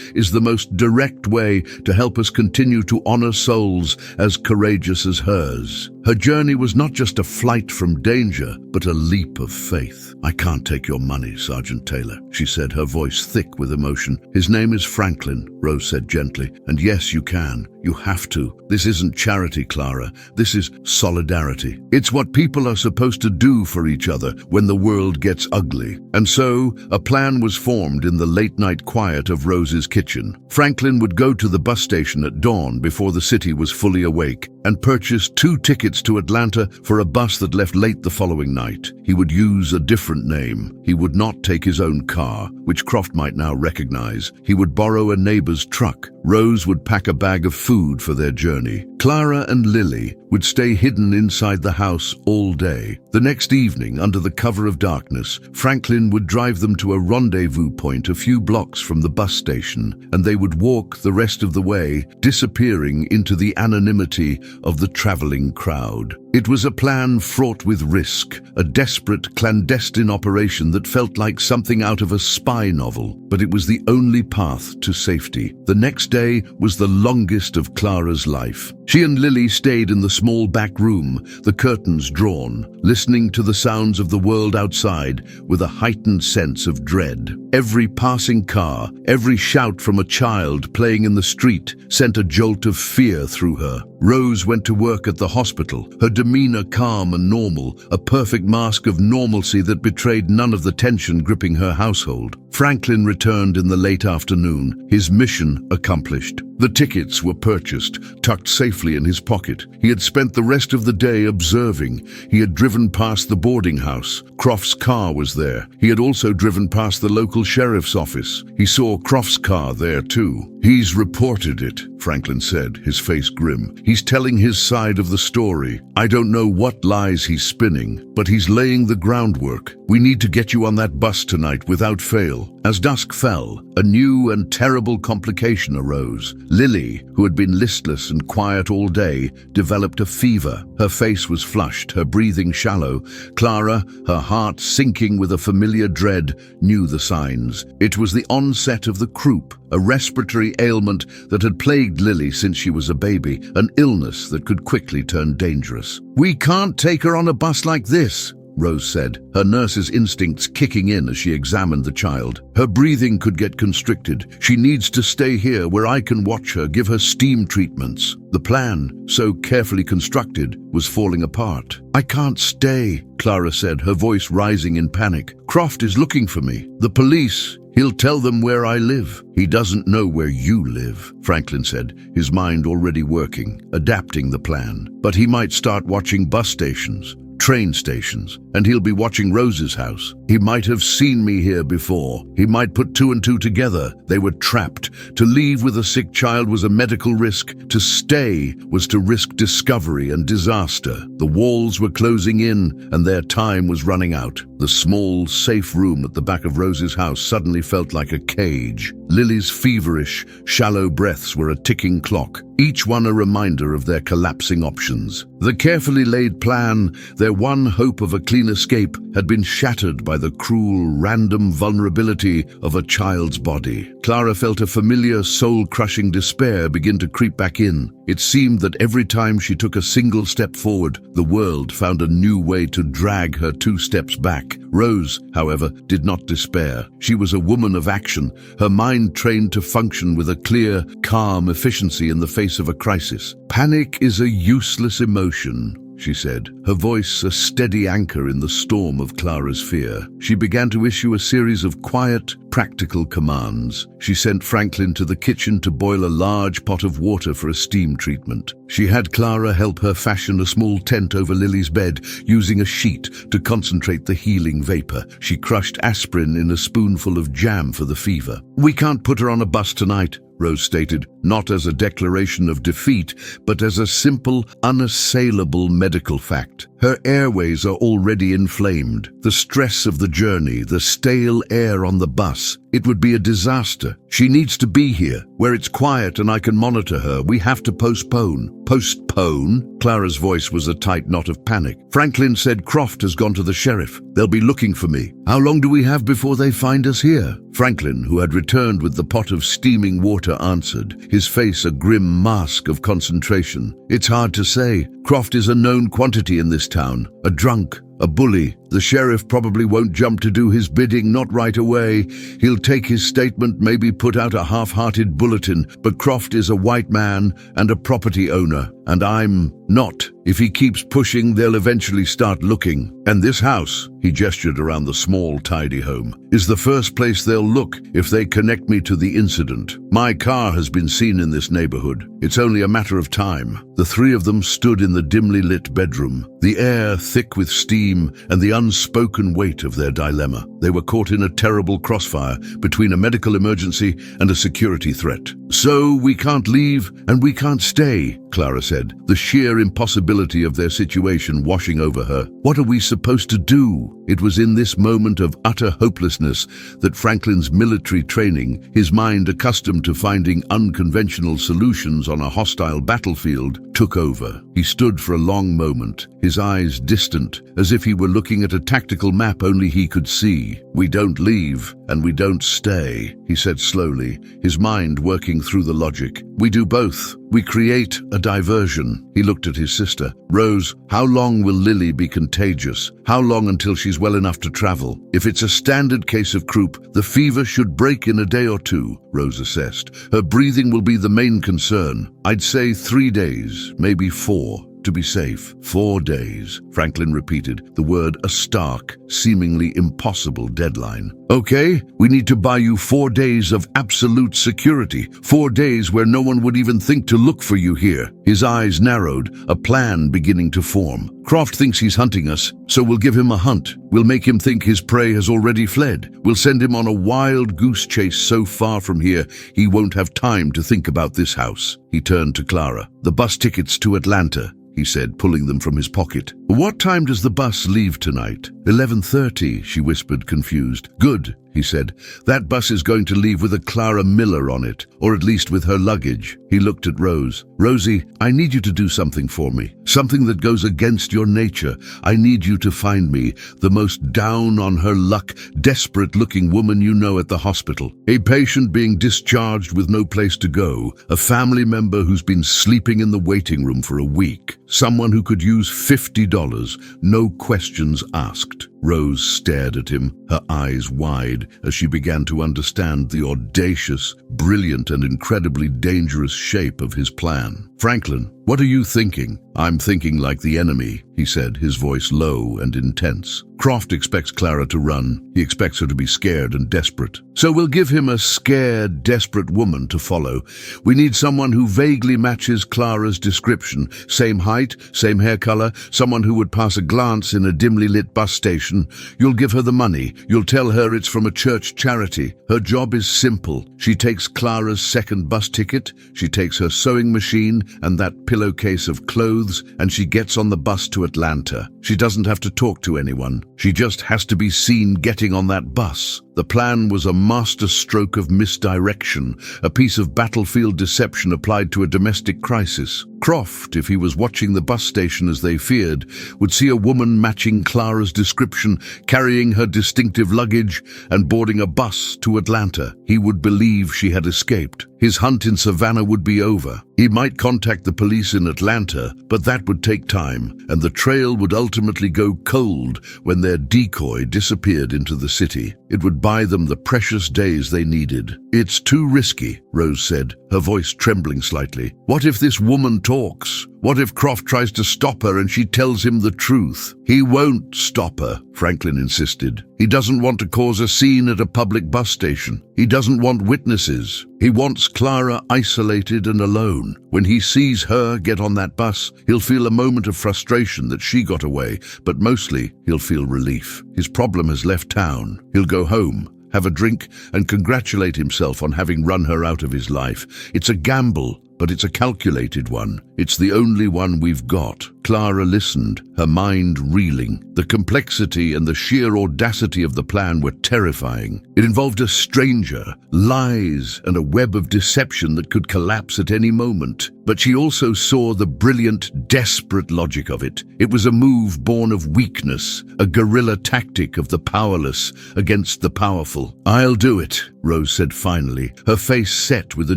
is the most direct way to help us continue to honor souls as courageous as hers. Her journey was not just a flight from danger, but a leap of faith. I can't take your money, Sergeant Taylor, she said, her voice thick with emotion. His name is Franklin, Rose said gently. And yes, you can. You have to. This isn't charity, Clara. This is solidarity. It's what people are supposed to do for each other when the world gets ugly. And so, a plan was formed in the late-night quiet of Rose's kitchen. Franklin would go to the bus station at dawn before the city was fully awake and purchase 2 tickets to Atlanta for a bus that left late the following night. He would use a different name. He would not take his own car, which Croft might now recognize. He would borrow a neighbor's truck. Rose would pack a bag of food for their journey. Clara and Lily would stay hidden inside the house all day. The next evening, under the cover of darkness, Franklin would drive them to a rendezvous point a few blocks from the bus station, and they would walk the rest of the way, disappearing into the anonymity of the traveling crowd. It was a plan fraught with risk, a desperate, clandestine operation that felt like something out of a spy novel, but it was the only path to safety. The next day was the longest of Clara's life. She and Lily stayed in the small back room, the curtains drawn, listening to the sounds of the world outside with a heightened sense of dread. Every passing car, every shout from a child playing in the street sent a jolt of fear through her. Rose went to work at the hospital, her demeanor calm and normal, a perfect mask of normalcy that betrayed none of the tension gripping her household. Franklin returned in the late afternoon, his mission accomplished. The tickets were purchased, tucked safely in his pocket. He had spent the rest of the day observing. He had driven past the boarding house. Croft's car was there. He had also driven past the local sheriff's office. He saw Croft's car there too. He's reported it, Franklin said, his face grim. He's telling his side of the story. I don't know what lies he's spinning, but he's laying the groundwork. We need to get you on that bus tonight without fail. As dusk fell, a new and terrible complication arose. Lily, who had been listless and quiet all day, developed a fever. Her face was flushed, her breathing shallow. Clara, her heart sinking with a familiar dread, knew the signs. It was the onset of the croup, a respiratory ailment that had plagued Lily since she was a baby, an illness that could quickly turn dangerous. "We can't take her on a bus like this," Rose said, her nurse's instincts kicking in as she examined the child. "Her breathing could get constricted. She needs to stay here where I can watch her, give her steam treatments." The plan, so carefully constructed, was falling apart. "I can't stay," Clara said, her voice rising in panic. "Croft is looking for me. The police. He'll tell them where I live." "He doesn't know where you live," Franklin said, his mind already working, adapting the plan. "But he might start watching bus stations, train stations, and he'll be watching Rose's house. He might have seen me here before. He might put 2 and 2 together. They were trapped. To leave with a sick child was a medical risk. To stay was to risk discovery and disaster. The walls were closing in, and their time was running out. The small, safe room at the back of Rose's house suddenly felt like a cage. Lily's feverish, shallow breaths were a ticking clock, each one a reminder of their collapsing options. The carefully laid plan, their one hope of a clean escape, had been shattered by the cruel, random vulnerability of a child's body. Clara felt a familiar, soul-crushing despair begin to creep back in. It seemed that every time she took a single step forward, the world found a new way to drag her 2 steps back. Rose, however, did not despair. She was a woman of action, her mind trained to function with a clear, calm efficiency in the face of a crisis. "Panic is a useless emotion," she said, her voice a steady anchor in the storm of Clara's fear. She began to issue a series of quiet, practical commands. She sent Franklin to the kitchen to boil a large pot of water for a steam treatment. She had Clara help her fashion a small tent over Lily's bed, using a sheet to concentrate the healing vapor. She crushed aspirin in a spoonful of jam for the fever. "We can't put her on a bus tonight," Rose stated, not as a declaration of defeat, but as a simple, unassailable medical fact. Her airways are already inflamed. The stress of the journey, the stale air on the bus, it would be a disaster. She needs to be here, where it's quiet and I can monitor her. We have to postpone. Postpone? Clara's voice was a tight knot of panic. "Franklin said Croft has gone to the sheriff. They'll be looking for me. How long do we have before they find us here?" Franklin, who had returned with the pot of steaming water, answered, his face a grim mask of concentration. "It's hard to say. Croft is a known quantity in this town. A drunk, a bully. The sheriff probably won't jump to do his bidding, not right away. He'll take his statement, maybe put out a half-hearted bulletin, but Croft is a white man and a property owner, and I'm not. If he keeps pushing, they'll eventually start looking. And this house," he gestured around the small, tidy home, "is the first place they'll look if they connect me to the incident. My car has been seen in this neighborhood. It's only a matter of time." The 3 of them stood in the dimly lit bedroom, the air thick with steam and the unspoken weight of their dilemma. They were caught in a terrible crossfire between a medical emergency and a security threat. "So we can't leave and we can't stay," Clara said, the sheer impossibility of their situation washing over her. "What are we supposed to do?" It was in this moment of utter hopelessness that Franklin's military training, his mind accustomed to finding unconventional solutions on a hostile battlefield, took over. He stood for a long moment, his eyes distant, as if he were looking at a tactical map only he could see. "We don't leave, and we don't stay," he said slowly, his mind working through the logic. "We do both. We create a diversion." He looked at his sister. "Rose, how long will Lily be contagious? How long until she's well enough to travel? If it's a standard case of croup, the fever should break in a day or 2, Rose assessed. "Her breathing will be the main concern. I'd say 3 days, maybe 4. To be safe." 4 days, Franklin repeated, the word a stark, seemingly impossible deadline. "Okay, we need to buy you 4 days of absolute security. 4 days where no one would even think to look for you here." His eyes narrowed, a plan beginning to form. "Croft thinks he's hunting us, so we'll give him a hunt. We'll make him think his prey has already fled. We'll send him on a wild goose chase so far from here, he won't have time to think about this house." He turned to Clara. "The bus tickets to Atlanta," he said, pulling them from his pocket. "What time does the bus leave tonight?" 11:30, she whispered, confused. "Good," he said. "That bus is going to leave with a Clara Miller on it, or at least with her luggage." He looked at Rose. "Rosie, I need you to do something for me. Something that goes against your nature. I need you to find me the most down-on-her-luck, desperate-looking woman you know at the hospital. A patient being discharged with no place to go. A family member who's been sleeping in the waiting room for a week. Someone who could use $50, no questions asked." Rose stared at him, her eyes wide, as she began to understand the audacious, brilliant, and incredibly dangerous shape of his plan. "Franklin, what are you thinking?" "I'm thinking like the enemy," he said, his voice low and intense. "Croft expects Clara to run. He expects her to be scared and desperate. So we'll give him a scared, desperate woman to follow. We need someone who vaguely matches Clara's description. Same height, same hair color, someone who would pass a glance in a dimly lit bus station station. You'll give her the money. You'll tell her it's from a church charity. Her job is simple. She takes Clara's second bus ticket, she takes her sewing machine and that pillowcase of clothes, and she gets on the bus to Atlanta. She doesn't have to talk to anyone. She just has to be seen getting on that bus. The plan was a masterstroke of misdirection, a piece of battlefield deception applied to a domestic crisis. Croft, if he was watching the bus station as they feared, would see a woman matching Clara's description, carrying her distinctive luggage and boarding a bus to Atlanta. He would believe she had escaped. His hunt in Savannah would be over. He might contact the police in Atlanta, but that would take time, and the trail would ultimately go cold when their decoy disappeared into the city. It would buy them the precious days they needed. "It's too risky," Rose said, her voice trembling slightly. "What if this woman talks? What if Croft tries to stop her and she tells him the truth?" "He won't stop her," Franklin insisted. "He doesn't want to cause a scene at a public bus station. He doesn't want witnesses. He wants Clara isolated and alone. When he sees her get on that bus, he'll feel a moment of frustration that she got away, but mostly he'll feel relief. His problem has left town. He'll go home, have a drink, and congratulate himself on having run her out of his life. It's a gamble, but it's a calculated one. It's the only one we've got." Clara listened, her mind reeling. The complexity and the sheer audacity of the plan were terrifying. It involved a stranger, lies, and a web of deception that could collapse at any moment. But she also saw the brilliant, desperate logic of it. It was a move born of weakness, a guerrilla tactic of the powerless against the powerful. "I'll do it," Rose said finally, her face set with a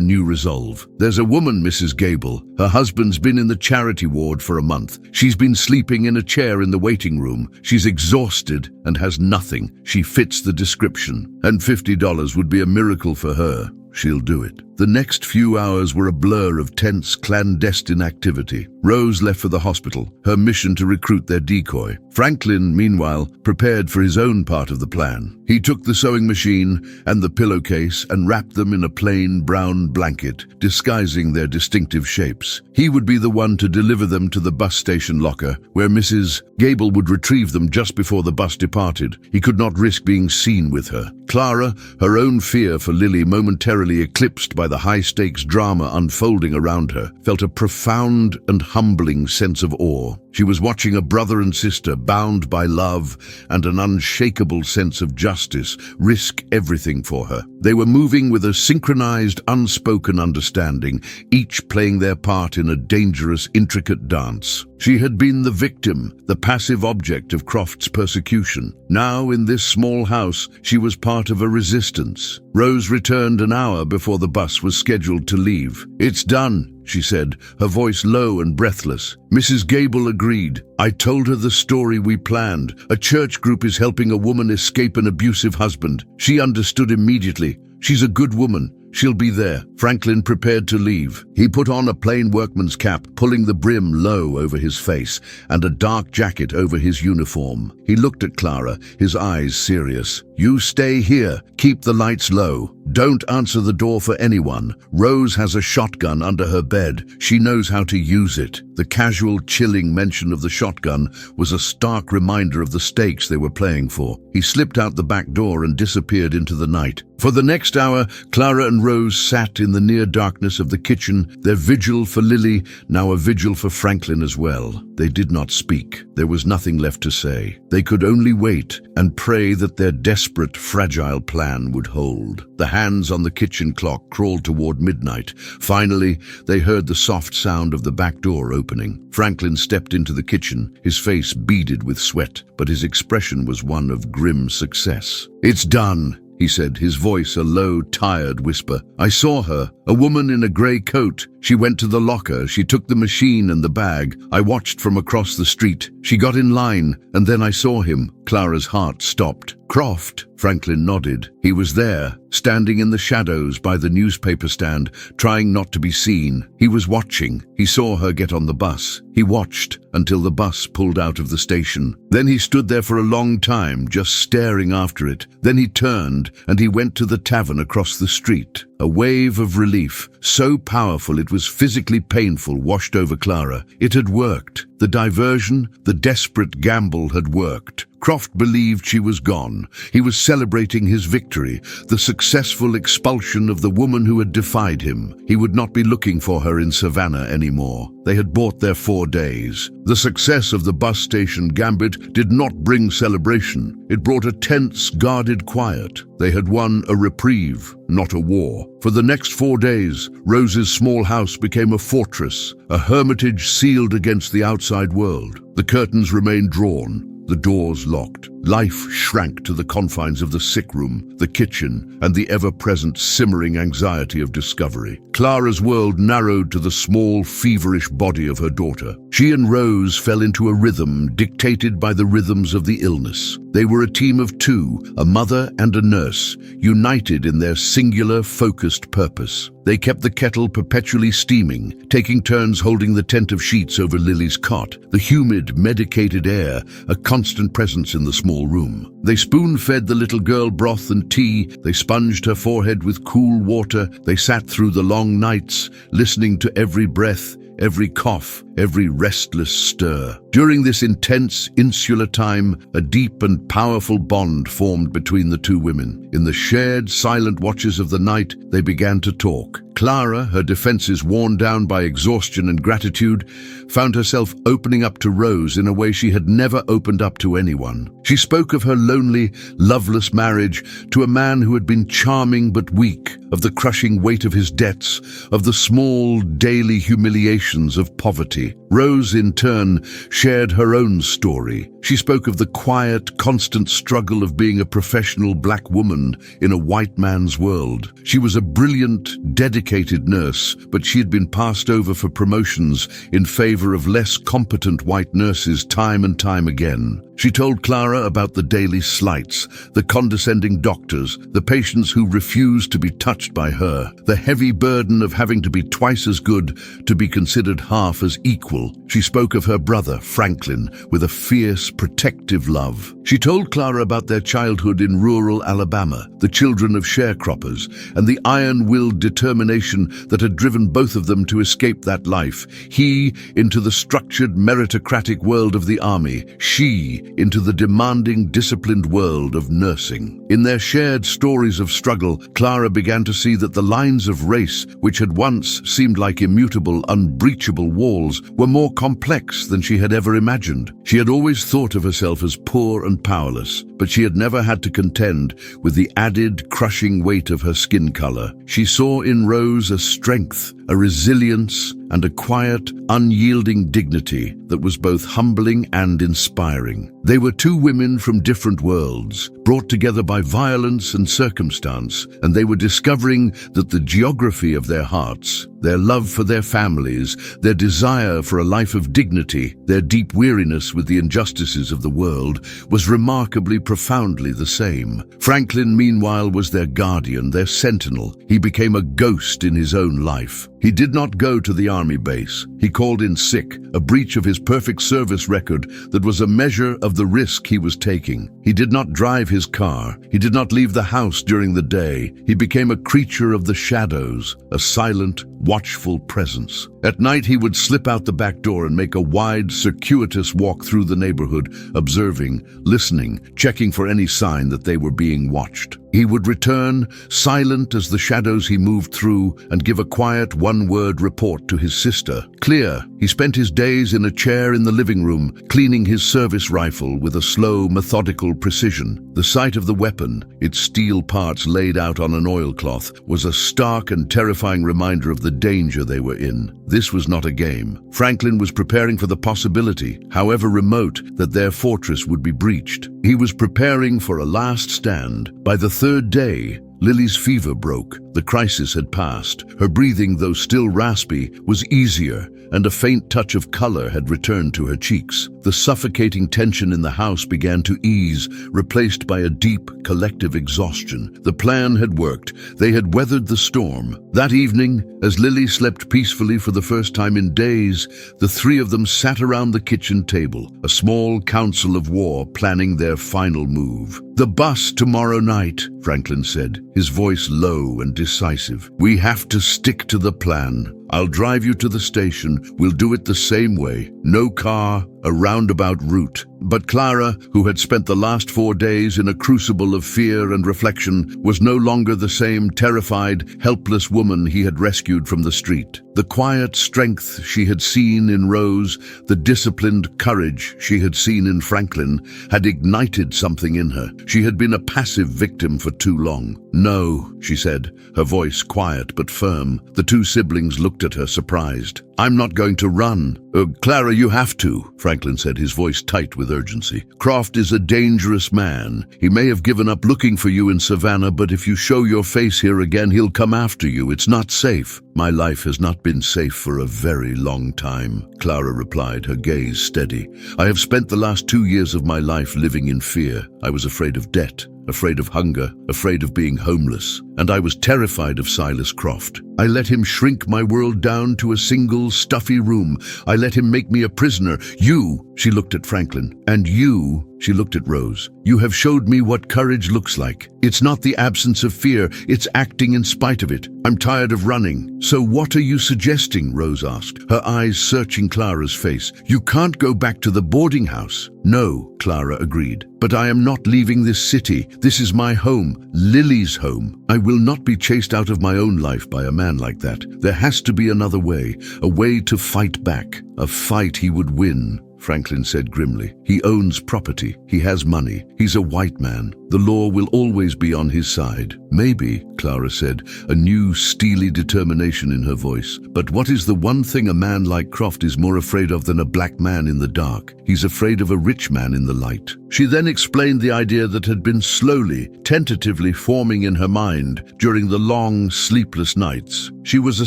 new resolve. "There's a woman, Mrs. Gable. Her husband's been in the charity ward for a month. She's been sleeping in a chair in the waiting room. She's exhausted and has nothing. She fits the description. And $50 would be a miracle for her. She'll do it." The next few hours were a blur of tense, clandestine activity. Rose left for the hospital, her mission to recruit their decoy. Franklin, meanwhile, prepared for his own part of the plan. He took the sewing machine and the pillowcase and wrapped them in a plain brown blanket, disguising their distinctive shapes. He would be the one to deliver them to the bus station locker, where Mrs. Gable would retrieve them just before the bus departed. He could not risk being seen with her. Clara, her own fear for Lily momentarily eclipsed by the high-stakes drama unfolding around her, felt a profound and humbling sense of awe. She was watching a brother and sister bound by love and an unshakable sense of justice risk everything for her. They were moving with a synchronized, unspoken understanding, each playing their part in a dangerous, intricate dance. She had been the victim, the passive object of Croft's persecution. Now, in this small house, she was part of a resistance. Rose returned an hour before the bus was scheduled to leave. "It's done," she said, her voice low and breathless. Mrs. Gable agreed. "I told her the story we planned. A church group is helping a woman escape an abusive husband. She understood immediately. She's a good woman. She'll be there." Franklin prepared to leave. He put on a plain workman's cap, pulling the brim low over his face, and a dark jacket over his uniform. He looked at Clara, his eyes serious. "You stay here. Keep the lights low. Don't answer the door for anyone. Rose has a shotgun under her bed. She knows how to use it." The casual, chilling mention of the shotgun was a stark reminder of the stakes they were playing for. He slipped out the back door and disappeared into the night. For the next hour, Clara and Rose sat in the near darkness of the kitchen, their vigil for Lily, now a vigil for Franklin as well. They did not speak. There was nothing left to say. They could only wait and pray that their desperate, fragile plan would hold. The hands on the kitchen clock crawled toward midnight. Finally, they heard the soft sound of the back door opening. Franklin stepped into the kitchen, his face beaded with sweat, but his expression was one of grim success. "It's done," he said, his voice a low, tired whisper. "I saw her, a woman in a grey coat. She went to the locker. She took the machine and the bag. I watched from across the street. She got in line, and then I saw him." Clara's heart stopped. "Croft," Franklin nodded. He was there, standing in the shadows by the newspaper stand, trying not to be seen. He was watching. He saw her get on the bus. He watched until the bus pulled out of the station. Then he stood there for a long time, just staring after it. Then he turned, and he went to the tavern across the street. A wave of relief, so powerful it was physically painful, washed over Clara. It had worked. The diversion, the desperate gamble had worked. Croft believed she was gone. He was celebrating his victory, the successful expulsion of the woman who had defied him. He would not be looking for her in Savannah anymore. They had bought their 4 days. The success of the bus station gambit did not bring celebration. It brought a tense, guarded quiet. They had won a reprieve, not a war. For the next 4 days, Rose's small house became a fortress, a hermitage sealed against the outside world. The curtains remained drawn, the doors locked. Life shrank to the confines of the sick room, the kitchen, and the ever-present simmering anxiety of discovery. Clara's world narrowed to the small, feverish body of her daughter. She and Rose fell into a rhythm dictated by the rhythms of the illness. They were a team of 2, a mother and a nurse, united in their singular, focused purpose. They kept the kettle perpetually steaming, taking turns holding the tent of sheets over Lily's cot, the humid, medicated air, a constant presence in the small room. They spoon-fed the little girl broth and tea. They sponged her forehead with cool water. They sat through the long nights, listening to every breath, every cough, every restless stir. During this intense, insular time, a deep and powerful bond formed between the 2 women. In the shared, silent watches of the night, they began to talk. Clara, her defenses worn down by exhaustion and gratitude, found herself opening up to Rose in a way she had never opened up to anyone. She spoke of her lonely, loveless marriage to a man who had been charming but weak, of the crushing weight of his debts, of the small, daily humiliations of poverty. Rose, in turn, shared her own story. She spoke of the quiet, constant struggle of being a professional black woman in a white man's world. She was a brilliant, dedicated nurse, but she had been passed over for promotions in favor of less competent white nurses time and time again. She told Clara about the daily slights, the condescending doctors, the patients who refused to be touched by her, the heavy burden of having to be twice as good to be considered half as equal. She spoke of her brother, Franklin, with a fierce, protective love. She told Clara about their childhood in rural Alabama, the children of sharecroppers, and the iron-willed determination that had driven both of them to escape that life. He into the structured, meritocratic world of the army, she into the demanding, disciplined world of nursing. In their shared stories of struggle, Clara began to see that the lines of race, which had once seemed like immutable, unbreachable walls, were more complex than she had ever imagined. She had always thought of herself as poor and powerless, but she had never had to contend with the added, crushing weight of her skin color. She saw in Rose a strength, a resilience, and a quiet, unyielding dignity that was both humbling and inspiring. They were 2 women from different worlds, brought together by violence and circumstance, and they were discovering that the geography of their hearts, their love for their families, their desire for a life of dignity, their deep weariness with the injustices of the world, was remarkably profoundly the same. Franklin, meanwhile, was their guardian, their sentinel. He became a ghost in his own life. He did not go to the army base. He called in sick, a breach of his perfect service record that was a measure of the risk he was taking. He did not drive his car. He did not leave the house during the day. He became a creature of the shadows, a silent, watchful presence. At night he would slip out the back door and make a wide, circuitous walk through the neighborhood, observing, listening, checking for any sign that they were being watched. He would return, silent as the shadows he moved through, and give a quiet, one-word report to his sister. Clear. He spent his days in a chair in the living room, cleaning his service rifle with a slow, methodical precision. The sight of the weapon, its steel parts laid out on an oilcloth, was a stark and terrifying reminder of the danger they were in. This was not a game. Franklin was preparing for the possibility, however remote, that their fortress would be breached. He was preparing for a last stand. By the 3rd day, Lily's fever broke. The crisis had passed. Her breathing, though still raspy, was easier, and a faint touch of color had returned to her cheeks. The suffocating tension in the house began to ease, replaced by a deep, collective exhaustion. The plan had worked. They had weathered the storm. That evening, as Lily slept peacefully for the first time in days, the 3 of them sat around the kitchen table, a small council of war planning their final move. "The bus tomorrow night," Franklin said, his voice low and decisive. "We have to stick to the plan. I'll drive you to the station. We'll do it the same way. No car, a roundabout route. But Clara, who had spent the last 4 days in a crucible of fear and reflection, was no longer the same terrified, helpless woman he had rescued from the street. The quiet strength she had seen in Rose, the disciplined courage she had seen in Franklin, had ignited something in her. She had been a passive victim for too long. "No," she said, her voice quiet but firm. The two siblings looked at her, surprised. "I'm not going to run." Clara, you have to," Franklin said, his voice tight with urgency. "Croft is a dangerous man. He may have given up looking for you in Savannah, but if you show your face here again, he'll come after you. It's not safe." "My life has not been safe for a very long time," Clara replied, her gaze steady. "I have spent the last 2 years of my life living in fear. I was afraid of debt, afraid of hunger, afraid of being homeless. And I was terrified of Silas Croft. I let him shrink my world down to a single stuffy room. I let him make me a prisoner. You," she looked at Franklin, "and you," she looked at Rose, "you have showed me what courage looks like. It's not the absence of fear, it's acting in spite of it. I'm tired of running." "So what are you suggesting?" Rose asked, her eyes searching Clara's face. "You can't go back to the boarding house." "No," Clara agreed, "but I am not leaving this city. This is my home, Lily's home. I will not be chased out of my own life by a man like that. There has to be another way, a way to fight back, a fight he would win." Franklin said grimly. "He owns property. He has money. He's a white man. The law will always be on his side." "Maybe," Clara said, a new steely determination in her voice. "But what is the one thing a man like Croft is more afraid of than a black man in the dark? He's afraid of a rich man in the light." She then explained the idea that had been slowly, tentatively forming in her mind during the long, sleepless nights. She was a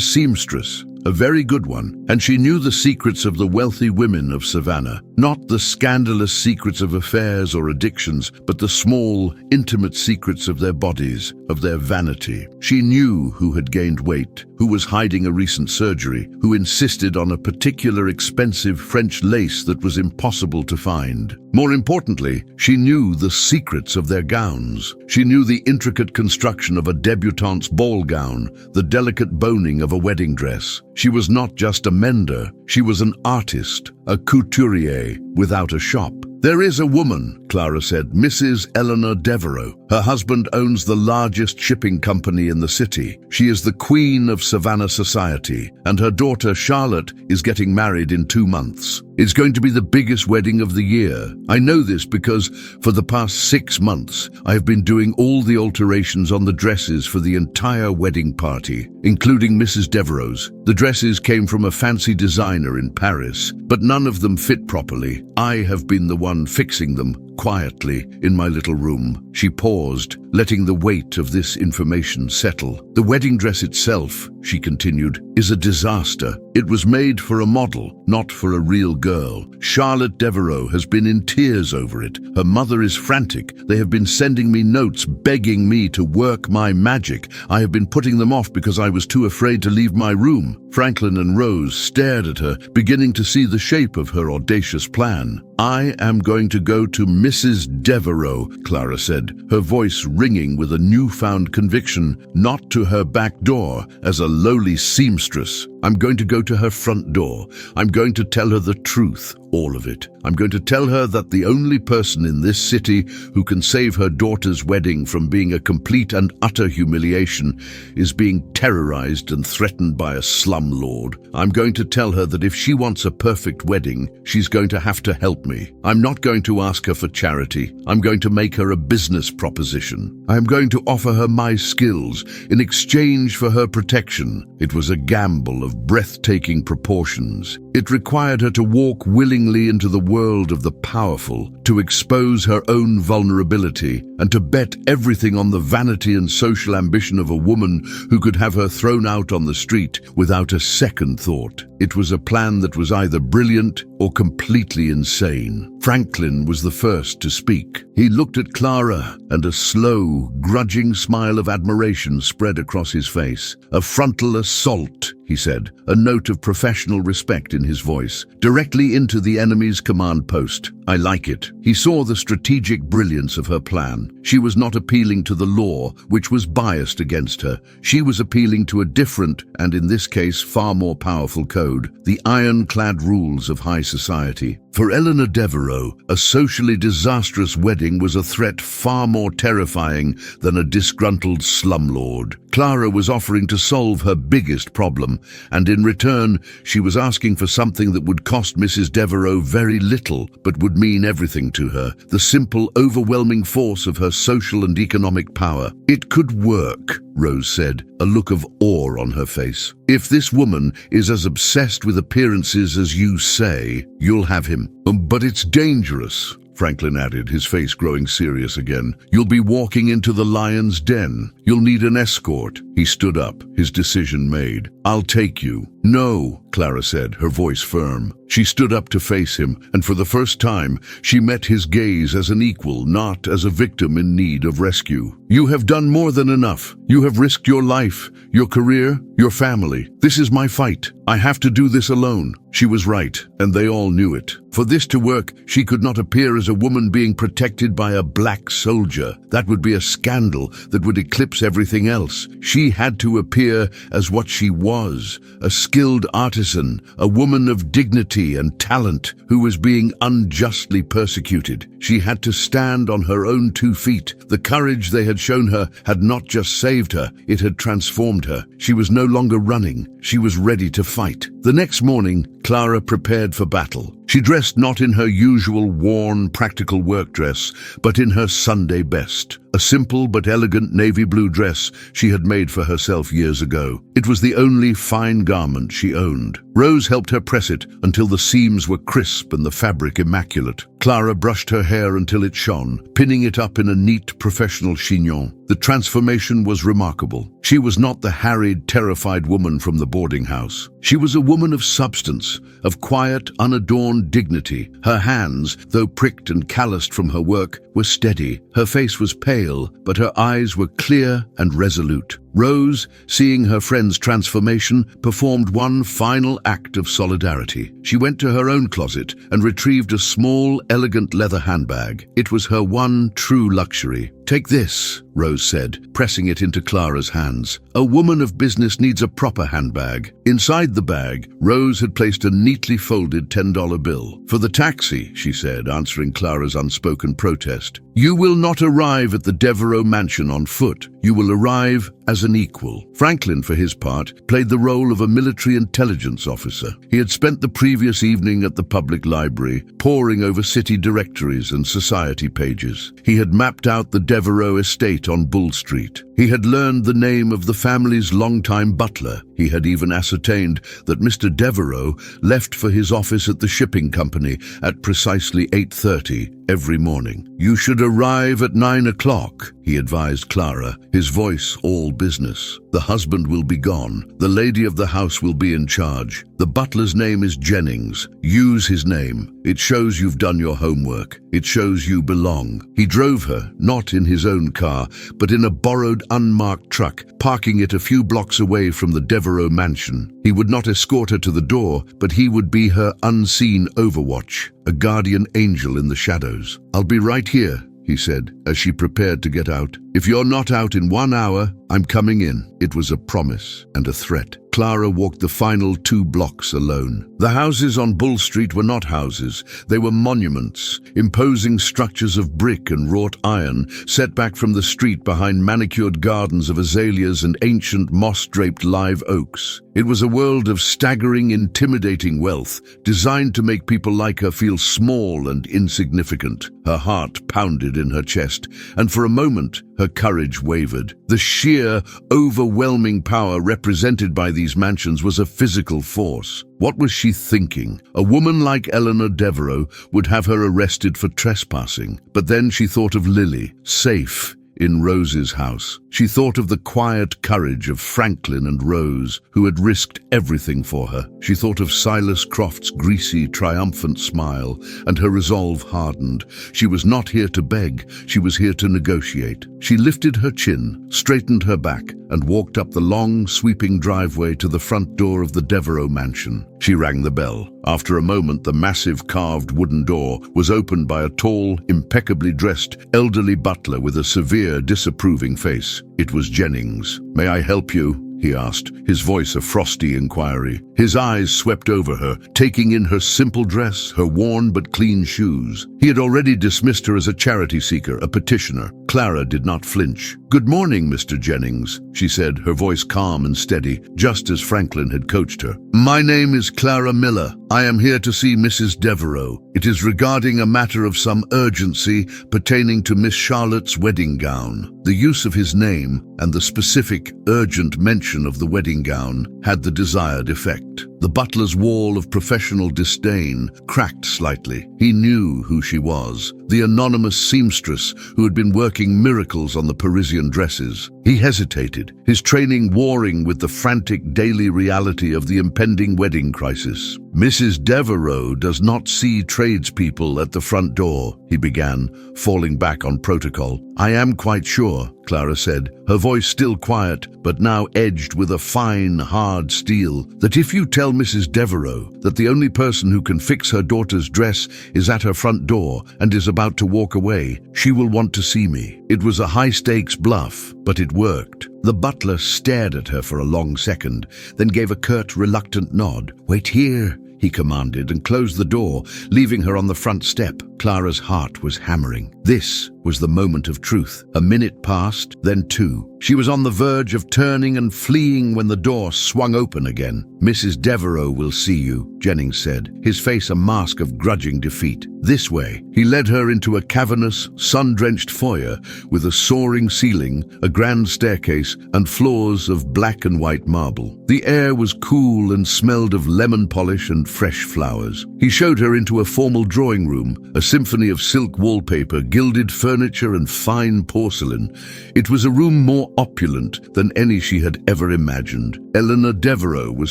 seamstress, a very good one, and she knew the secrets of the wealthy women of Savannah. Not the scandalous secrets of affairs or addictions, but the small, intimate secrets of their bodies, of their vanity. She knew who had gained weight, who was hiding a recent surgery, who insisted on a particular expensive French lace that was impossible to find. More importantly, she knew the secrets of their gowns. She knew the intricate construction of a debutante's ball gown, the delicate boning of a wedding dress. She was not just a mender, she was an artist, a couturier without a shop. "There is a woman," Clara said, "Mrs. Eleanor Devereux. Her husband owns the largest shipping company in the city. She is the queen of Savannah society, and her daughter Charlotte is getting married in 2 months. It's going to be the biggest wedding of the year. I know this because for the past 6 months, I have been doing all the alterations on the dresses for the entire wedding party, including Mrs. Devereux's. The dresses came from a fancy designer in Paris, but none of them fit properly. I have been the one fixing them, quietly, in my little room." She paused, letting the weight of this information settle. "The wedding dress itself," she continued, "is a disaster. It was made for a model, not for a real girl. Charlotte Devereux has been in tears over it. Her mother is frantic. They have been sending me notes begging me to work my magic. I have been putting them off because I was too afraid to leave my room." Franklin and Rose stared at her, beginning to see the shape of her audacious plan. "I am going to go to Mrs. Devereux," Clara said, her voice ringing with a newfound conviction, "not to her back door as a lowly seamstress. I'm going to go to her front door. I'm going to tell her the truth, all of it. I'm going to tell her that the only person in this city who can save her daughter's wedding from being a complete and utter humiliation is being terrorized and threatened by a slumlord. I'm going to tell her that if she wants a perfect wedding, she's going to have to help me. I'm not going to ask her for charity. I'm going to make her a business proposition. I'm going to offer her my skills in exchange for her protection." It was a gamble of breathtaking proportions. It required her to walk willingly into the world of the powerful, to expose her own vulnerability, and to bet everything on the vanity and social ambition of a woman who could have her thrown out on the street without a second thought. It was a plan that was either brilliant or completely insane. Franklin was the first to speak. He looked at Clara, and a slow, grudging smile of admiration spread across his face. "A frontal assault," he said, a note of professional respect in his voice. Directly into the enemy's command post. I like it. He saw the strategic brilliance of her plan. She was not appealing to the law, which was biased against her. She was appealing to a different, and in this case far more powerful code, the ironclad rules of high society. For Eleanor Devereux, a socially disastrous wedding was a threat far more terrifying than a disgruntled slumlord. Clara was offering to solve her biggest problem, and in return, she was asking for something that would cost Mrs. Devereux very little, but would mean everything to her, the simple, overwhelming force of her social and economic power. It could work, Rose said, a look of awe on her face. If this woman is as obsessed with appearances as you say, you'll have him. But it's dangerous, Franklin added, his face growing serious again. You'll be walking into the lion's den. You'll need an escort. He stood up, his decision made. I'll take you. No, Clara said, her voice firm. She stood up to face him, and for the first time, she met his gaze as an equal, not as a victim in need of rescue. You have done more than enough. You have risked your life, your career, your family. This is my fight. I have to do this alone. She was right, and they all knew it. For this to work, she could not appear as a woman being protected by a black soldier. That would be a scandal that would eclipse everything else. She had to appear as what she was, a skilled artisan, a woman of dignity and talent who was being unjustly persecuted. She had to stand on her own 2 feet. The courage they had shown her had not just saved her, it had transformed her. She was no longer running. She was ready to fight. The next morning, Clara prepared for battle. She dressed not in her usual worn, practical work dress, but in her Sunday best. A simple but elegant navy blue dress she had made for herself years ago. It was the only fine garment she owned. Rose helped her press it until the seams were crisp and the fabric immaculate. Clara brushed her hair until it shone, pinning it up in a neat professional chignon. The transformation was remarkable. She was not the harried, terrified woman from the boarding house. She was a woman of substance, of quiet, unadorned dignity. Her hands, though pricked and calloused from her work, were steady. Her face was pale, but her eyes were clear and resolute. Rose, seeing her friend's transformation, performed one final act of solidarity. She went to her own closet and retrieved a small, elegant leather handbag. It was her one true luxury. Take this, Rose said, pressing it into Clara's hands. A woman of business needs a proper handbag. Inside the bag, Rose had placed a neatly folded $10 bill. For the taxi, she said, answering Clara's unspoken protest. You will not arrive at the Devereux mansion on foot. You will arrive as an equal. Franklin, for his part, played the role of a military intelligence officer. He had spent the previous evening at the public library, poring over city directories and society pages. He had mapped out the Devereux estate on Bull Street. He had learned the name of the family's longtime butler. He had even ascertained that Mr. Devereux left for his office at the shipping company at precisely 8:30 every morning. You should arrive at 9 o'clock, he advised Clara, his voice all business. The husband will be gone. The lady of the house will be in charge. The butler's name is Jennings. Use his name. It shows you've done your homework. It shows you belong. He drove her, not in his own car, but in a borrowed unmarked truck, parking it a few blocks away from the Devereux mansion. He would not escort her to the door, but he would be her unseen overwatch, a guardian angel in the shadows. I'll be right here, he said, as she prepared to get out. If you're not out in 1 hour, I'm coming in. It was a promise and a threat. Clara walked the final 2 blocks alone. The houses on Bull Street were not houses. They were monuments, imposing structures of brick and wrought iron, set back from the street behind manicured gardens of azaleas and ancient moss-draped live oaks. It was a world of staggering, intimidating wealth, designed to make people like her feel small and insignificant. Her heart pounded in her chest, and for a moment, her courage wavered. The sheer, overwhelming power represented by these mansions was a physical force. What was she thinking? A woman like Eleanor Devereux would have her arrested for trespassing. But then she thought of Lily, safe in Rose's house. She thought of the quiet courage of Franklin and Rose, who had risked everything for her. She thought of Silas Croft's greasy, triumphant smile, and her resolve hardened. She was not here to beg, she was here to negotiate. She lifted her chin, straightened her back, and walked up the long, sweeping driveway to the front door of the Devereaux mansion. She rang the bell. After a moment, the massive carved wooden door was opened by a tall, impeccably dressed, elderly butler with a severe, disapproving face. It was Jennings. "May I help you?" he asked, his voice a frosty inquiry. His eyes swept over her, taking in her simple dress, her worn but clean shoes. He had already dismissed her as a charity seeker, a petitioner. Clara did not flinch. "Good morning, Mr. Jennings," she said, her voice calm and steady, just as Franklin had coached her. "My name is Clara Miller. I am here to see Mrs. Devereaux. It is regarding a matter of some urgency pertaining to Miss Charlotte's wedding gown." The use of his name and the specific, urgent mention of the wedding gown had the desired effect. The butler's wall of professional disdain cracked slightly. He knew who she was, the anonymous seamstress who had been working miracles on the Parisian dresses. He hesitated, his training warring with the frantic daily reality of the impending wedding crisis. "Mrs. Devereaux does not see tradespeople at the front door," he began, falling back on protocol. "I am quite sure," Clara said, her voice still quiet, but now edged with a fine, hard steel, "that if you tell Mrs. Devereaux that the only person who can fix her daughter's dress is at her front door and is about to walk away, she will want to see me." It was a high-stakes bluff, but it worked. The butler stared at her for a long second, then gave a curt, reluctant nod. "Wait here," he commanded, and closed the door, leaving her on the front step. Clara's heart was hammering. This was the moment of truth. A minute passed, then two. She was on the verge of turning and fleeing when the door swung open again. "Mrs. Devereaux will see you," Jennings said, his face a mask of grudging defeat. "This way." He led her into a cavernous, sun-drenched foyer with a soaring ceiling, a grand staircase, and floors of black and white marble. The air was cool and smelled of lemon polish and fresh flowers. He showed her into a formal drawing room, a symphony of silk wallpaper, gilded furniture, and fine porcelain. It was a room more opulent than any she had ever imagined. Eleanor Devereaux was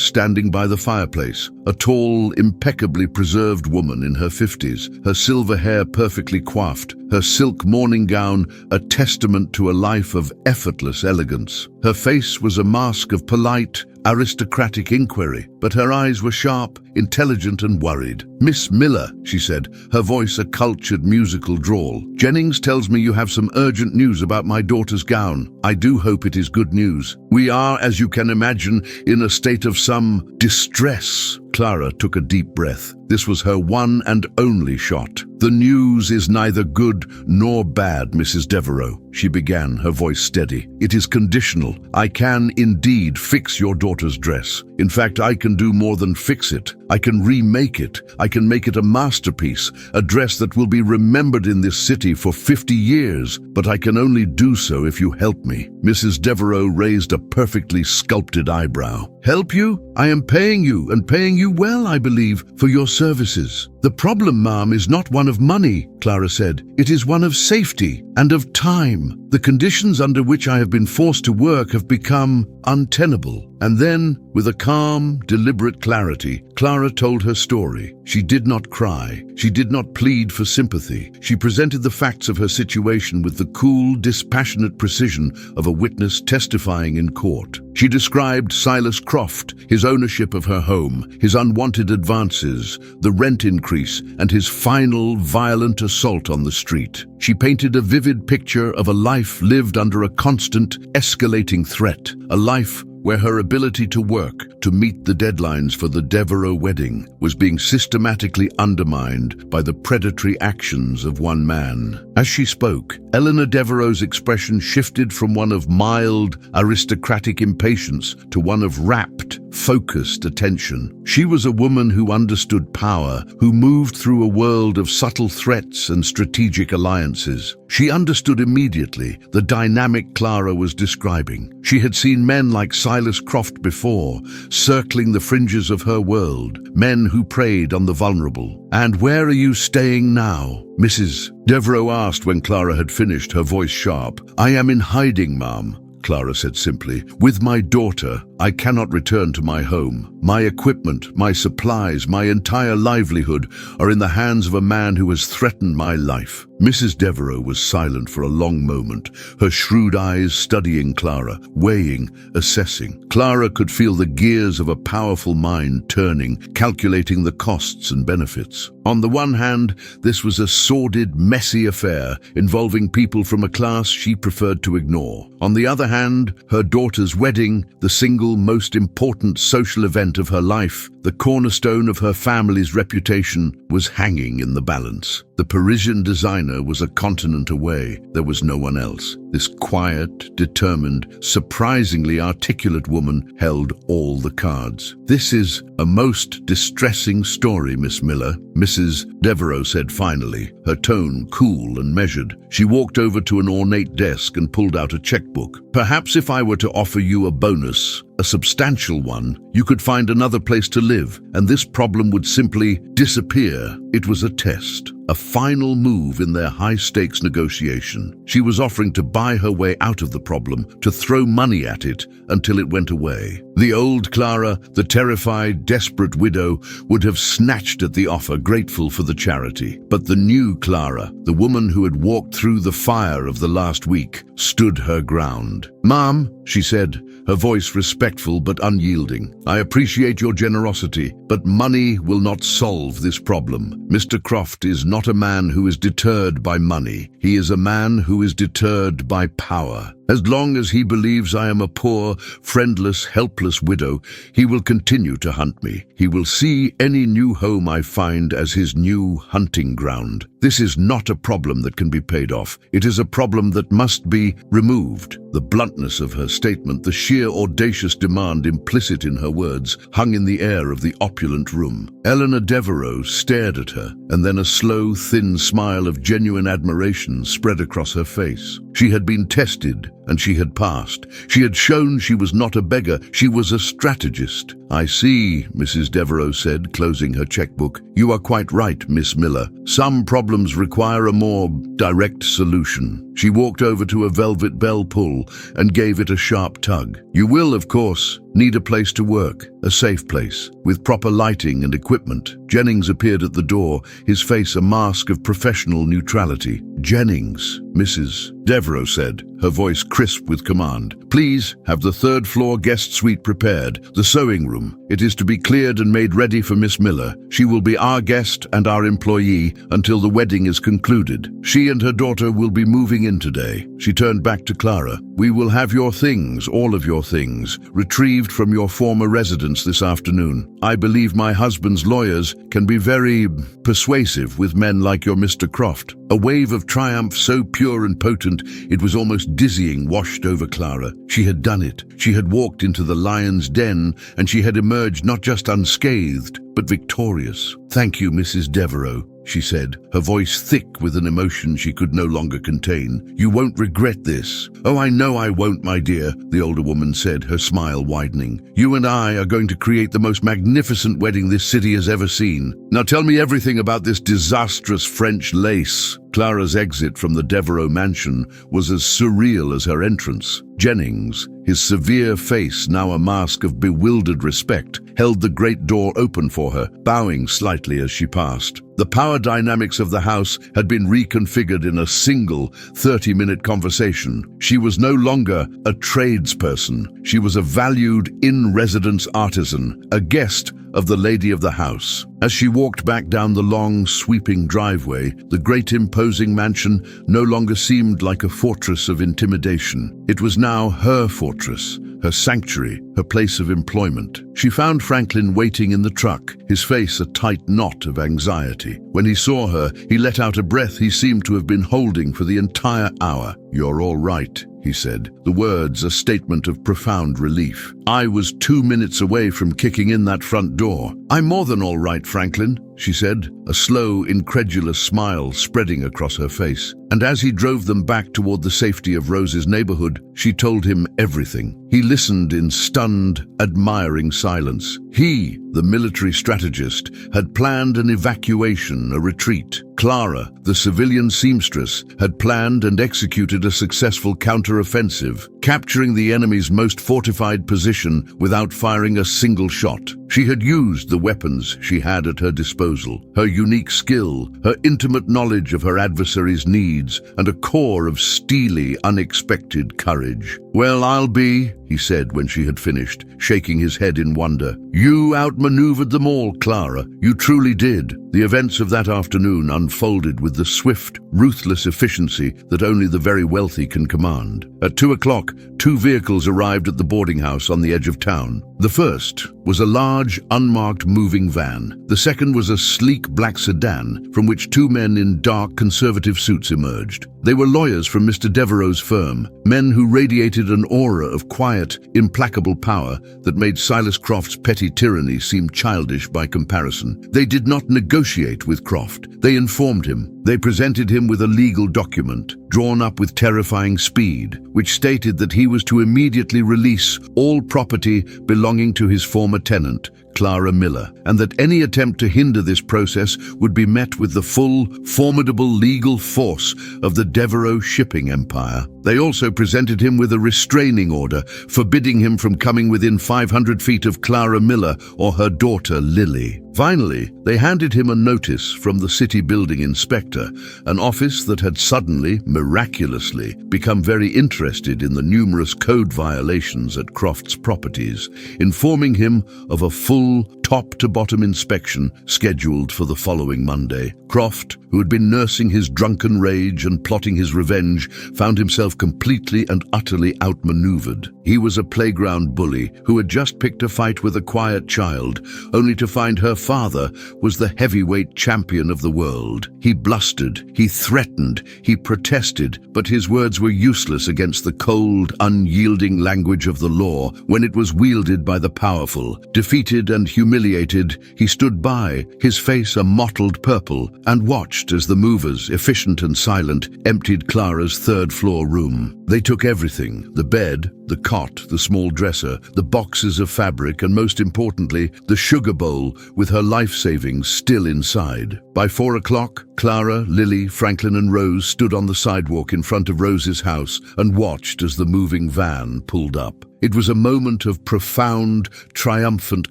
standing by the fireplace, a tall, impeccably preserved woman in her 50s, her silver hair perfectly coiffed, her silk morning gown a testament to a life of effortless elegance. Her face was a mask of polite, aristocratic inquiry, but her eyes were sharp, intelligent, and worried. "Miss Miller," she said, her voice a cultured musical drawl. "Jennings tells me you have some urgent news about my daughter's gown. I do hope it is good news. We are, as you can imagine, in a state of some distress." Clara took a deep breath. This was her one and only shot. "The news is neither good nor bad, Mrs. Devereaux," she began, her voice steady. "It is conditional. I can indeed fix your daughter's dress. In fact, I can do more than fix it. I can remake it. I can make it a masterpiece, a dress that will be remembered in this city for 50 years, but I can only do so if you help me." Mrs. Devereaux raised a perfectly sculpted eyebrow. "Help you? I am paying you, and paying you well, I believe, for your services." "The problem, ma'am, is not one of money," Clara said. "It is one of safety and of time. The conditions under which I have been forced to work have become untenable." And then, with a calm, deliberate clarity, Clara told her story. She did not cry. She did not plead for sympathy. She presented the facts of her situation with the cool, dispassionate precision of a witness testifying in court. She described Silas Croft, his ownership of her home, his unwanted advances, the rent increase, and his final, violent assault on the street. She painted a vivid picture of a life lived under a constant, escalating threat, a life where her ability to work, to meet the deadlines for the Devereaux wedding, was being systematically undermined by the predatory actions of one man. As she spoke, Eleanor Devereaux's expression shifted from one of mild, aristocratic impatience to one of rapt, focused attention. She was a woman who understood power, who moved through a world of subtle threats and strategic alliances. She understood immediately the dynamic Clara was describing. She had seen men like Silas Croft before, circling the fringes of her world, men who preyed on the vulnerable. "And where are you staying now?" Mrs. Devereaux asked when Clara had finished, her voice sharp. "I am in hiding, ma'am." Clara said simply. With my daughter, I cannot return to my home. My equipment, my supplies, my entire livelihood are in the hands of a man who has threatened my life. Mrs. Devereux was silent for a long moment, her shrewd eyes studying Clara, weighing, assessing. Clara could feel the gears of a powerful mind turning, calculating the costs and benefits. On the one hand, this was a sordid, messy affair involving people from a class she preferred to ignore. On the other hand, her daughter's wedding, the single most important social event of her life, the cornerstone of her family's reputation, was hanging in the balance. The Parisian designer was a continent away. There was no one else. This quiet, determined, surprisingly articulate woman held all the cards. This is a most distressing story, Miss Miller, Mrs. Devereux said finally, her tone cool and measured. She walked over to an ornate desk and pulled out a checkbook. Perhaps if I were to offer you a bonus, a substantial one, you could find another place to live, and this problem would simply disappear. It was a test, a final move in their high-stakes negotiation. She was offering to buy her way out of the problem, to throw money at it until it went away. The old Clara, the terrified, desperate widow, would have snatched at the offer, grateful for the charity. But the new Clara, the woman who had walked through the fire of the last week, stood her ground. "Ma'am," she said, her voice respectful but unyielding, "I appreciate your generosity, but money will not solve this problem. Mr. Croft is not a man who is deterred by money. He is a man who is deterred by power. As long as he believes I am a poor, friendless, helpless widow, he will continue to hunt me. He will see any new home I find as his new hunting ground. This is not a problem that can be paid off. It is a problem that must be removed." The bluntness of her statement, the sheer audacious demand implicit in her words, hung in the air of the opulent room. Eleanor Devereux stared at her, and then a slow, thin smile of genuine admiration spread across her face. She had been tested, and she had passed. She had shown she was not a beggar, she was a strategist. "I see," Mrs. Devereux said, closing her checkbook. "You are quite right, Miss Miller. Some problems require a more direct solution." She walked over to a velvet bell pull and gave it a sharp tug. "You will, of course, need a place to work, a safe place, with proper lighting and equipment." Jennings appeared at the door, his face a mask of professional neutrality. "Jennings," Mrs. Devereux said, her voice crisp with command. "Please have the third-floor guest suite prepared, the sewing room. It is to be cleared and made ready for Miss Miller. She will be our guest and our employee until the wedding is concluded. She and her daughter will be moving in today." She turned back to Clara. "We will have your things, all of your things, retrieved from your former residence this afternoon. I believe my husband's lawyers can be very persuasive with men like your Mr. Croft." A wave of triumph so pure and potent it was almost dizzying washed over Clara. She had done it. She had walked into the lion's den, and she had emerged not just unscathed, but victorious. "Thank you, Mrs. Devereux," she said, her voice thick with an emotion she could no longer contain. "You won't regret this." "Oh, I know I won't, my dear," the older woman said, her smile widening. "You and I are going to create the most magnificent wedding this city has ever seen. Now tell me everything about this disastrous French lace." Clara's exit from the Devereux mansion was as surreal as her entrance. Jennings, his severe face now a mask of bewildered respect, held the great door open for her, bowing slightly as she passed. The power dynamics of the house had been reconfigured in a single 30-minute conversation. She was no longer a tradesperson. She was a valued in-residence artisan, a guest of the lady of the house. As she walked back down the long, sweeping driveway, the great imposing mansion no longer seemed like a fortress of intimidation. It was now her fortress, her sanctuary, her place of employment. She found Franklin waiting in the truck, his face a tight knot of anxiety. When he saw her, he let out a breath he seemed to have been holding for the entire hour. "You're all right," he said, the words a statement of profound relief. I was 2 minutes away from kicking in that front door. I'm more than all right, Franklin, she said, a slow, incredulous smile spreading across her face. And as he drove them back toward the safety of Rose's neighborhood, she told him everything. He listened in stunned, admiring silence. He, the military strategist, had planned an evacuation, a retreat. Clara, the civilian seamstress, had planned and executed a successful counter-offensive, capturing the enemy's most fortified position without firing a single shot. She had used the weapons she had at her disposal, her unique skill, her intimate knowledge of her adversary's needs, and a core of steely, unexpected courage. "Well, I'll be," he said when she had finished, shaking his head in wonder. "You outmaneuvered them all, Clara. You truly did." The events of that afternoon unfolded with the swift, ruthless efficiency that only the very wealthy can command. At 2 o'clock, 2 vehicles arrived at the boarding house on the edge of town. The first was a large, unmarked moving van. The second was a sleek black sedan from which 2 men in dark, conservative suits emerged. They were lawyers from Mr. Devereaux's firm, men who radiated an aura of quiet, implacable power that made Silas Croft's petty tyranny seem childish by comparison. They did not negotiate with Croft. They informed him. They presented him with a legal document, drawn up with terrifying speed, which stated that he was to immediately release all property belonging to his former tenant, Clara Miller, and that any attempt to hinder this process would be met with the full, formidable legal force of the Devereaux shipping empire. They also presented him with a restraining order, forbidding him from coming within 500 feet of Clara Miller or her daughter Lily. Finally, they handed him a notice from the city building inspector, an office that had suddenly, miraculously, become very interested in the numerous code violations at Croft's properties, informing him of a full, top-to-bottom inspection scheduled for the following Monday. Croft, who had been nursing his drunken rage and plotting his revenge, found himself completely and utterly outmaneuvered. He was a playground bully who had just picked a fight with a quiet child, only to find her father was the heavyweight champion of the world. He blustered, he threatened, he protested, but his words were useless against the cold, unyielding language of the law when it was wielded by the powerful. Defeated and humiliated, he stood by, his face a mottled purple, and watched as the movers, efficient and silent, emptied Clara's third-floor room. They took everything: the bed, the cot, the small dresser, the boxes of fabric, and most importantly, the sugar bowl with her life savings still inside. By 4 o'clock, Clara, Lily, Franklin, and Rose stood on the sidewalk in front of Rose's house and watched as the moving van pulled up. It was a moment of profound, triumphant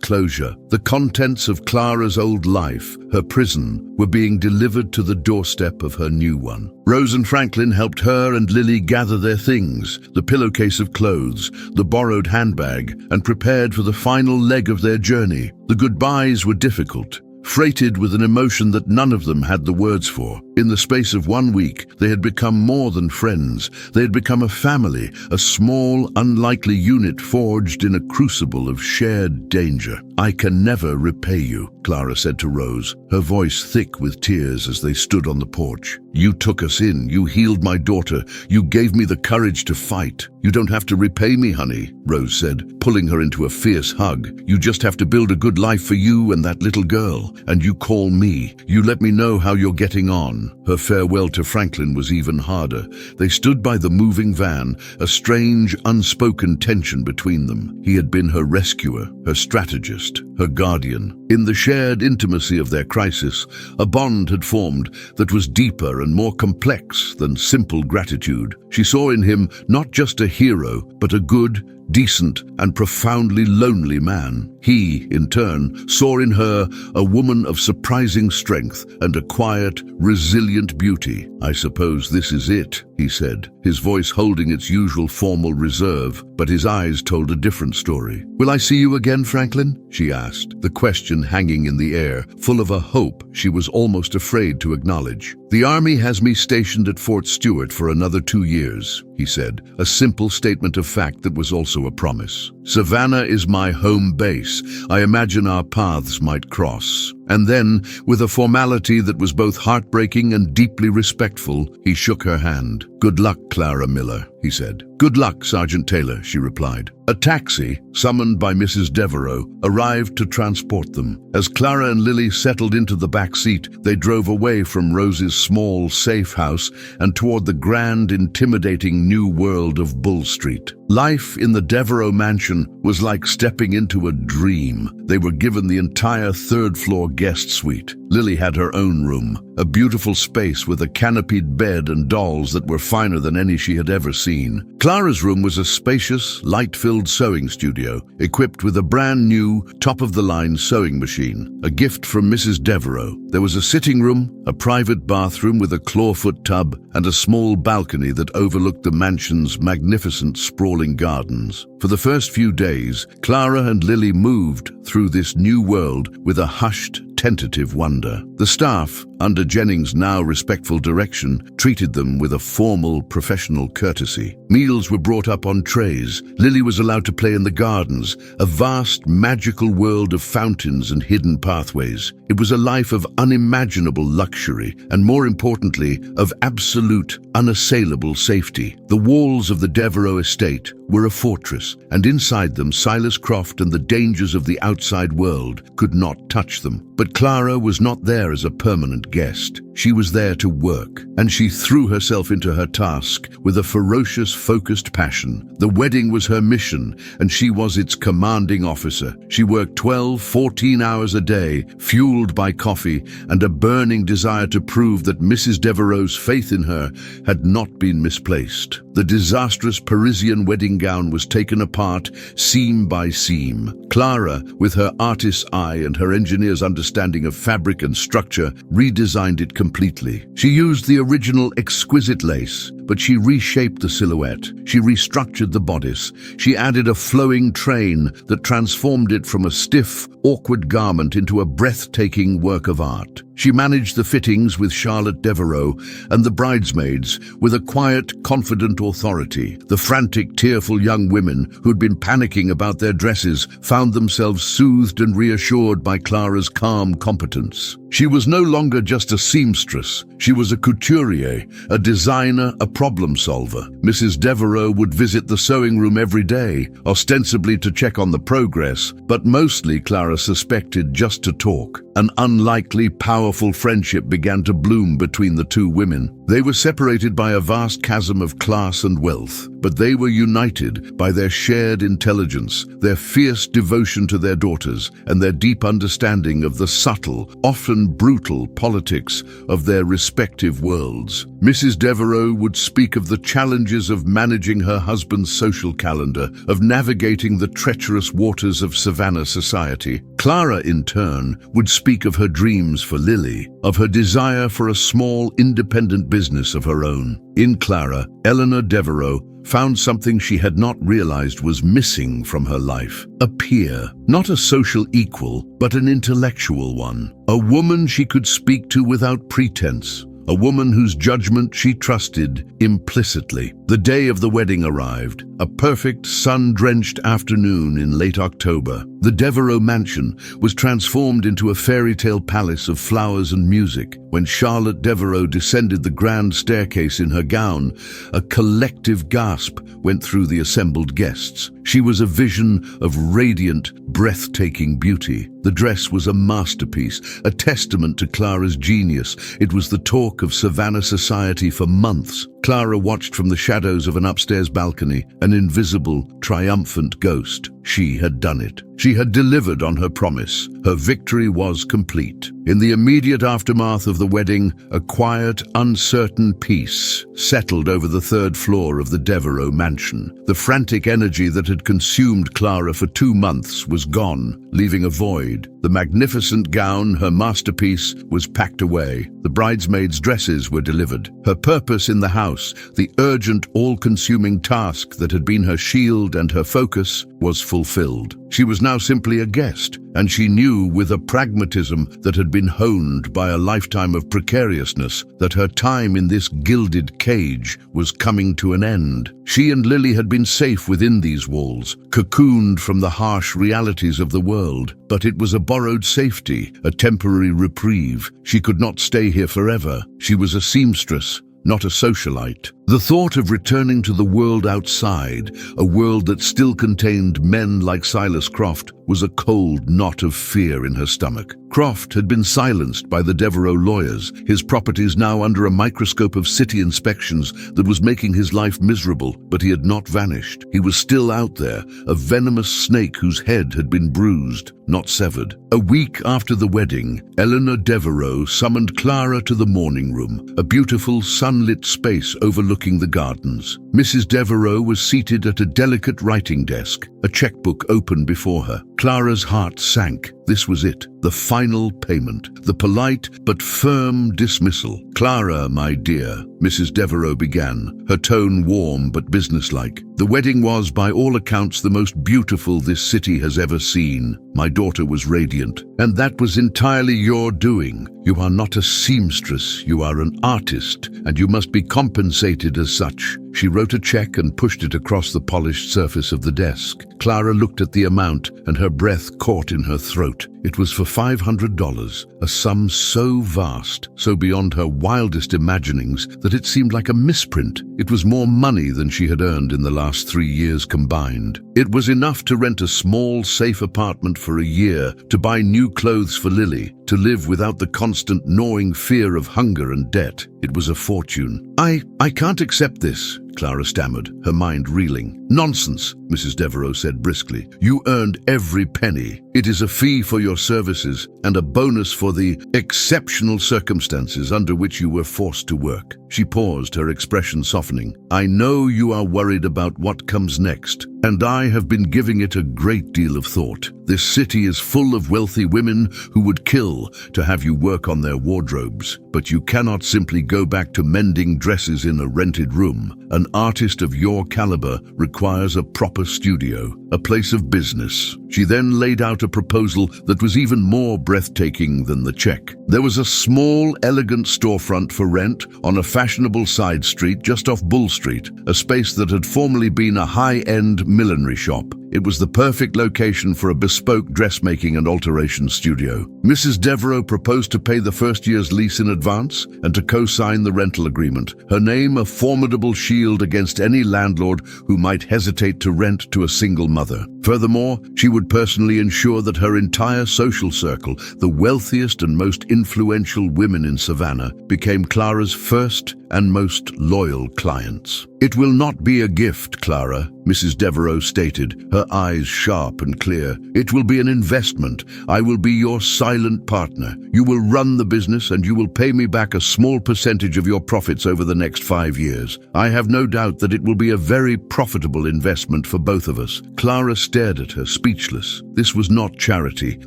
closure. The contents of Clara's old life, her prison, were being delivered to the doorstep of her new one. Rose and Franklin helped her and Lily gather their things, the pillowcase of clothes, the borrowed handbag, and prepared for the final leg of their journey. The goodbyes were difficult, freighted with an emotion that none of them had the words for. In the space of 1 week, they had become more than friends. They had become a family, a small, unlikely unit forged in a crucible of shared danger. "I can never repay you," Clara said to Rose, her voice thick with tears as they stood on the porch. "You took us in, you healed my daughter, you gave me the courage to fight. You don't have to repay me, honey," Rose said, pulling her into a fierce hug. "You just have to build a good life for you and that little girl. And you call me. You let me know how you're getting on." Her farewell to Franklin was even harder. They stood by the moving van, a strange, unspoken tension between them. He had been her rescuer, her strategist, her guardian. In the shared intimacy of their crisis, a bond had formed that was deeper and more complex than simple gratitude. She saw in him not just a hero, but a good, decent, and profoundly lonely man. He, in turn, saw in her a woman of surprising strength and a quiet, resilient beauty. "I suppose this is it," he said, his voice holding its usual formal reserve, but his eyes told a different story. "Will I see you again, Franklin?" she asked, the question hanging in the air, full of a hope she was almost afraid to acknowledge. "The Army has me stationed at Fort Stewart for another 2 years, he said, a simple statement of fact that was also a promise. "Savannah is my home base. I imagine our paths might cross." And then, with a formality that was both heartbreaking and deeply respectful, he shook her hand. "Good luck, Clara Miller," he said. "Good luck, Sergeant Taylor," she replied. A taxi, summoned by Mrs. Devereaux, arrived to transport them. As Clara and Lily settled into the back seat, they drove away from Rose's small, safe house and toward the grand, intimidating new world of Bull Street. Life in the Devereaux mansion was like stepping into a dream. They were given the entire third-floor guest suite. Lily had her own room, a beautiful space with a canopied bed and dolls that were finer than any she had ever seen. Clara's room was a spacious, light-filled sewing studio, equipped with a brand-new, top-of-the-line sewing machine, a gift from Mrs. Devereaux. There was a sitting room, a private bathroom with a clawfoot tub, and a small balcony that overlooked the mansion's magnificent, sprawling gardens. For the first few days, Clara and Lily moved through this new world with a hushed, tentative wonder. The staff, under Jennings' now respectful direction, treated them with a formal, professional courtesy. Meals were brought up on trays. Lily was allowed to play in the gardens, a vast, magical world of fountains and hidden pathways. It was a life of unimaginable luxury, and more importantly, of absolute, unassailable safety. The walls of the Devereaux estate were a fortress, and inside them Silas Croft and the dangers of the outside world could not touch them. But Clara was not there as a permanent guest. She was there to work, and she threw herself into her task with a ferocious, focused passion. The wedding was her mission, and she was its commanding officer. She worked 12, 14 hours a day, fueled by coffee and a burning desire to prove that Mrs. Devereaux's faith in her had not been misplaced. The disastrous Parisian wedding gown was taken apart, seam by seam. Clara, with her artist's eye and her engineer's understanding of fabric and structure, redesigned it completely. She used the original exquisite lace, but she reshaped the silhouette. She restructured the bodice. She added a flowing train that transformed it from a stiff, awkward garment into a breathtaking work of art. She managed the fittings with Charlotte Devereaux and the bridesmaids with a quiet, confident authority. The frantic, tearful young women who'd been panicking about their dresses found themselves soothed and reassured by Clara's calm competence. She was no longer just a seamstress. She was a couturier, a designer, a problem solver. Mrs. Devereaux would visit the sewing room every day, ostensibly to check on the progress, but mostly, Clara suspected, just to talk. An unlikely, powerful friendship began to bloom between the two women. They were separated by a vast chasm of class and wealth, but they were united by their shared intelligence, their fierce devotion to their daughters, and their deep understanding of the subtle, often brutal politics of their respective worlds. Mrs. Devereaux would speak of the challenges of managing her husband's social calendar, of navigating the treacherous waters of Savannah society. Clara, in turn, would speak of her dreams for Lily, of her desire for a small, independent business of her own. In Clara, Eleanor Devereaux found something she had not realized was missing from her life. A peer, not a social equal, but an intellectual one. A woman she could speak to without pretense. A woman whose judgment she trusted implicitly. The day of the wedding arrived, a perfect sun-drenched afternoon in late October. The Devereaux mansion was transformed into a fairy tale palace of flowers and music. When Charlotte Devereaux descended the grand staircase in her gown, a collective gasp went through the assembled guests. She was a vision of radiant, breathtaking beauty. The dress was a masterpiece, a testament to Clara's genius. It was the talk of Savannah society for months. Clara watched from the shadows of an upstairs balcony, an invisible, triumphant ghost. She had done it. She had delivered on her promise. Her victory was complete. In the immediate aftermath of the wedding, a quiet, uncertain peace settled over the third floor of the Devereaux mansion. The frantic energy that had consumed Clara for 2 months was gone, leaving a void. The magnificent gown, her masterpiece, was packed away. The bridesmaids' dresses were delivered. Her purpose in the house, the urgent, all-consuming task that had been her shield and her focus, was fulfilled. She was now simply a guest, and she knew with a pragmatism that had been honed by a lifetime of precariousness that her time in this gilded cage was coming to an end. She and Lily had been safe within these walls, cocooned from the harsh realities of the world. But it was a borrowed safety, a temporary reprieve. She could not stay here forever. She was a seamstress, not a socialite. The thought of returning to the world outside, a world that still contained men like Silas Croft, was a cold knot of fear in her stomach. Croft had been silenced by the Devereux lawyers, his properties now under a microscope of city inspections that was making his life miserable, but he had not vanished. He was still out there, a venomous snake whose head had been bruised, not severed. A week after the wedding, Eleanor Devereux summoned Clara to the morning room, a beautiful sunlit space overlooking the gardens. Mrs. Devereux was seated at a delicate writing desk, a checkbook open before her. Clara's heart sank. This was it, the final payment, the polite but firm dismissal. "Clara, my dear," Mrs. Devereux began, her tone warm but businesslike. "The wedding was, by all accounts, the most beautiful this city has ever seen. My daughter was radiant, and that was entirely your doing. You are not a seamstress, you are an artist, and you must be compensated as such." She wrote a check and pushed it across the polished surface of the desk. Clara looked at the amount, and her breath caught in her throat. It was for $500, a sum so vast, so beyond her wildest imaginings, that it seemed like a misprint. It was more money than she had earned in the last 3 years combined. It was enough to rent a small, safe apartment for a year, to buy new clothes for Lily, to live without the constant gnawing fear of hunger and debt. It was a fortune. I can't accept this," Clara stammered, her mind reeling. "Nonsense," Mrs. Devereux said briskly. "You earned every penny. It is a fee for your services and a bonus for the exceptional circumstances under which you were forced to work." She paused, her expression softening. "I know you are worried about what comes next, and I have been giving it a great deal of thought. This city is full of wealthy women who would kill to have you work on their wardrobes, but you cannot simply go back to mending dresses in a rented room. An artist of your caliber requires a proper studio, a place of business." She then laid out a proposal that was even more breathtaking than the check. There was a small, elegant storefront for rent on a fashionable side street just off Bull Street, a space that had formerly been a high-end millinery shop. It was the perfect location for a bespoke dressmaking and alteration studio. Mrs. Devereux proposed to pay the first year's lease in advance and to co-sign the rental agreement, her name a formidable shield against any landlord who might hesitate to rent to a single mother. Furthermore, she would personally ensure that her entire social circle, the wealthiest and most influential women in Savannah, became Clara's first and most loyal clients. "It will not be a gift, Clara," Mrs. Devereux stated, her eyes sharp and clear. "It will be an investment. I will be your silent partner. You will run the business and you will pay me back a small percentage of your profits over the next 5 years. I have no doubt that it will be a very profitable investment for both of us." Clara stared at her, speechless. This was not charity.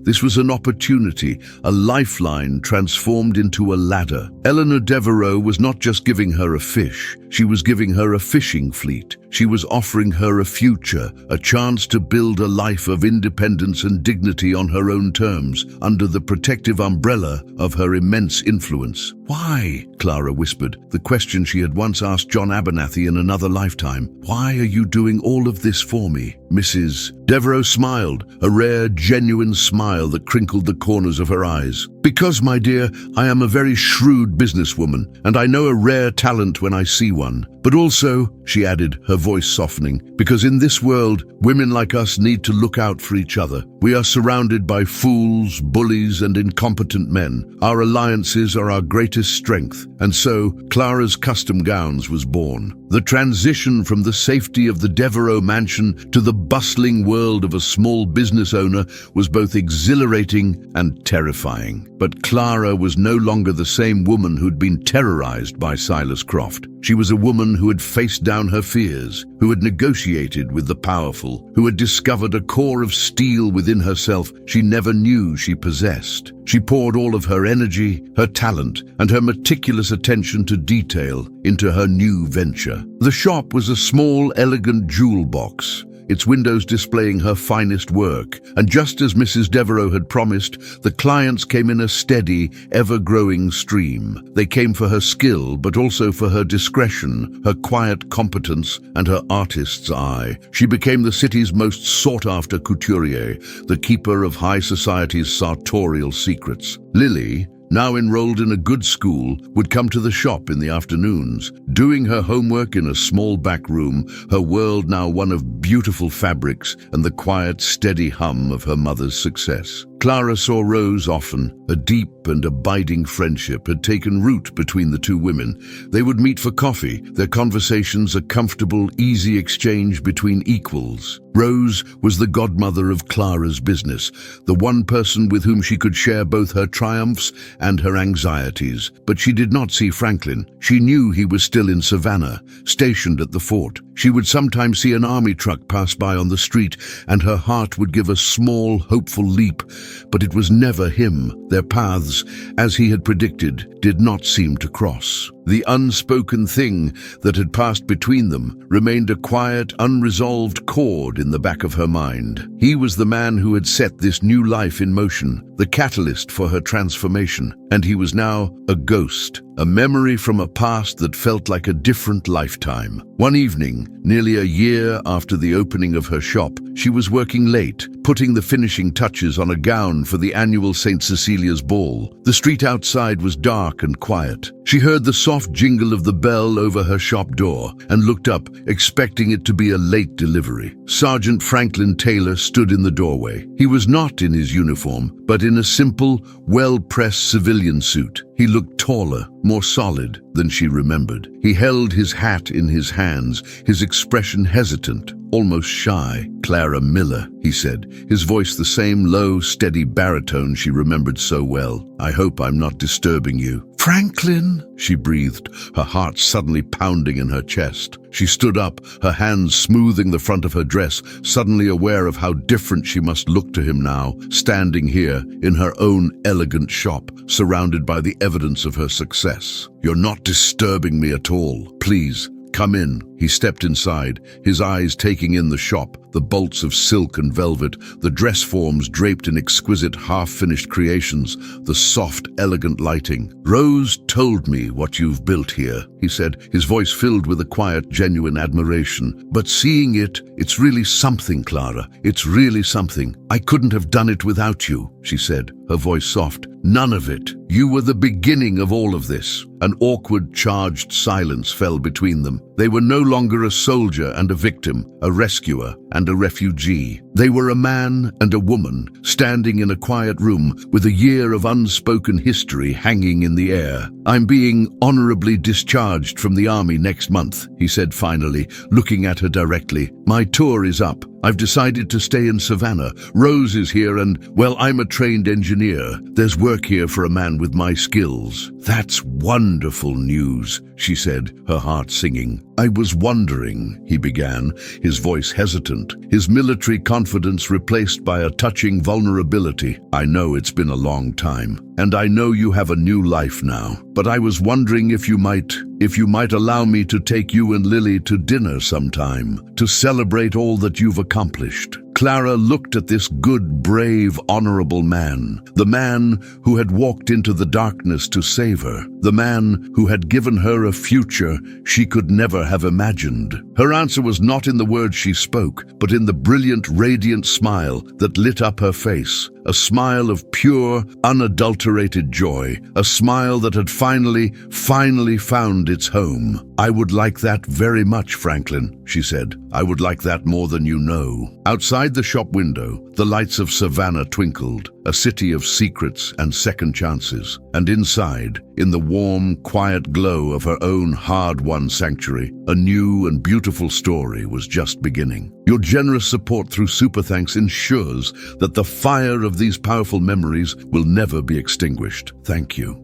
This was an opportunity, a lifeline transformed into a ladder. Eleanor Devereux was not just giving her a fish. She was giving her a fishing fleet. She was offering her a future, a chance to build a life of independence and dignity on her own terms, under the protective umbrella of her immense influence. "Why?" Clara whispered, the question she had once asked John Abernathy in another lifetime. "Why are you doing all of this for me?" Mrs. Devereux smiled, a rare, genuine smile that crinkled the corners of her eyes. "Because, my dear, I am a very shrewd businesswoman, and I know a rare talent when I see one. But also," she added, her voice softening, "because in this world, women like us need to look out for each other. We are surrounded by fools, bullies, and incompetent men. Our alliances are our greatest strength." And so, Clara's custom gowns was born. The transition from the safety of the Devereux mansion to the bustling world of a small business owner was both exhilarating and terrifying. But Clara was no longer the same woman who'd been terrorized by Silas Croft. She was a woman who had faced down her fears, who had negotiated with the powerful, who had discovered a core of steel within herself she never knew she possessed. She poured all of her energy, her talent, and her meticulous attention to detail into her new venture. The shop was a small, elegant jewel box, its windows displaying her finest work. And just as Mrs. Devereux had promised, the clients came in a steady, ever-growing stream. They came for her skill, but also for her discretion, her quiet competence, and her artist's eye. She became the city's most sought-after couturier, the keeper of high society's sartorial secrets. Lily, now enrolled in a good school, would come to the shop in the afternoons, doing her homework in a small back room, her world now one of beautiful fabrics and the quiet, steady hum of her mother's success. Clara saw Rose often. A deep and abiding friendship had taken root between the two women. They would meet for coffee, their conversations a comfortable, easy exchange between equals. Rose was the godmother of Clara's business, the one person with whom she could share both her triumphs and her anxieties. But she did not see Franklin. She knew he was still in Savannah, stationed at the fort. She would sometimes see an army truck pass by on the street, and her heart would give a small, hopeful leap. But it was never him. Their paths, as he had predicted, did not seem to cross. The unspoken thing that had passed between them remained a quiet, unresolved chord in the back of her mind. He was the man who had set this new life in motion, the catalyst for her transformation, and he was now a ghost, a memory from a past that felt like a different lifetime. One evening, nearly a year after the opening of her shop, she was working late, putting the finishing touches on a gown for the annual St. Cecilia's ball. The street outside was dark and quiet. She heard the soft jingle of the bell over her shop door and looked up, expecting it to be a late delivery. Sergeant Franklin Taylor stood in the doorway. He was not in his uniform, but in a simple, well-pressed civilian suit. He looked taller, more solid than she remembered. He held his hat in his hands, his expression hesitant, almost shy. "Clara Miller," he said, his voice the same low, steady baritone she remembered so well. "I hope I'm not disturbing you." "Franklin," she breathed, her heart suddenly pounding in her chest. She stood up, her hands smoothing the front of her dress, suddenly aware of how different she must look to him now, standing here in her own elegant shop, surrounded by the evidence of her success. "You're not disturbing me at all. Please, come in." He stepped inside, his eyes taking in the shop, the bolts of silk and velvet, the dress forms draped in exquisite half-finished creations, the soft, elegant lighting. "Rose told me what you've built here," he said, his voice filled with a quiet, genuine admiration. "But seeing it, it's really something, Clara. It's really something. I couldn't have done it without you," she said, her voice soft. "None of it. You were the beginning of all of this." An awkward, charged silence fell between them. They were no longer a soldier and a victim, a rescuer and a refugee. They were a man and a woman, standing in a quiet room with a year of unspoken history hanging in the air. "I'm being honorably discharged from the army next month," he said finally, looking at her directly. "My tour is up. I've decided to stay in Savannah. Rose is here and, well, I'm a trained engineer. There's work here for a man with my skills." "That's wonderful news," she said, her heart singing. "I was wondering," he began, his voice hesitant, his military confidence replaced by a touching vulnerability. "I know it's been a long time, and I know you have a new life now, but I was wondering if you might allow me to take you and Lily to dinner sometime, to celebrate all that you've accomplished." Clara looked at this good, brave, honorable man, the man who had walked into the darkness to save her, the man who had given her a future she could never have imagined. Her answer was not in the words she spoke, but in the brilliant, radiant smile that lit up her face, a smile of pure, unadulterated joy, a smile that had finally found its home. "I would like that very much, Franklin," she said. "I would like that more than you know." Outside the shop window, the lights of Savannah twinkled, a city of secrets and second chances. And inside, in the warm, quiet glow of her own hard-won sanctuary, a new and beautiful story was just beginning. Your generous support through Super Thanks ensures that the fire of these powerful memories will never be extinguished. Thank you.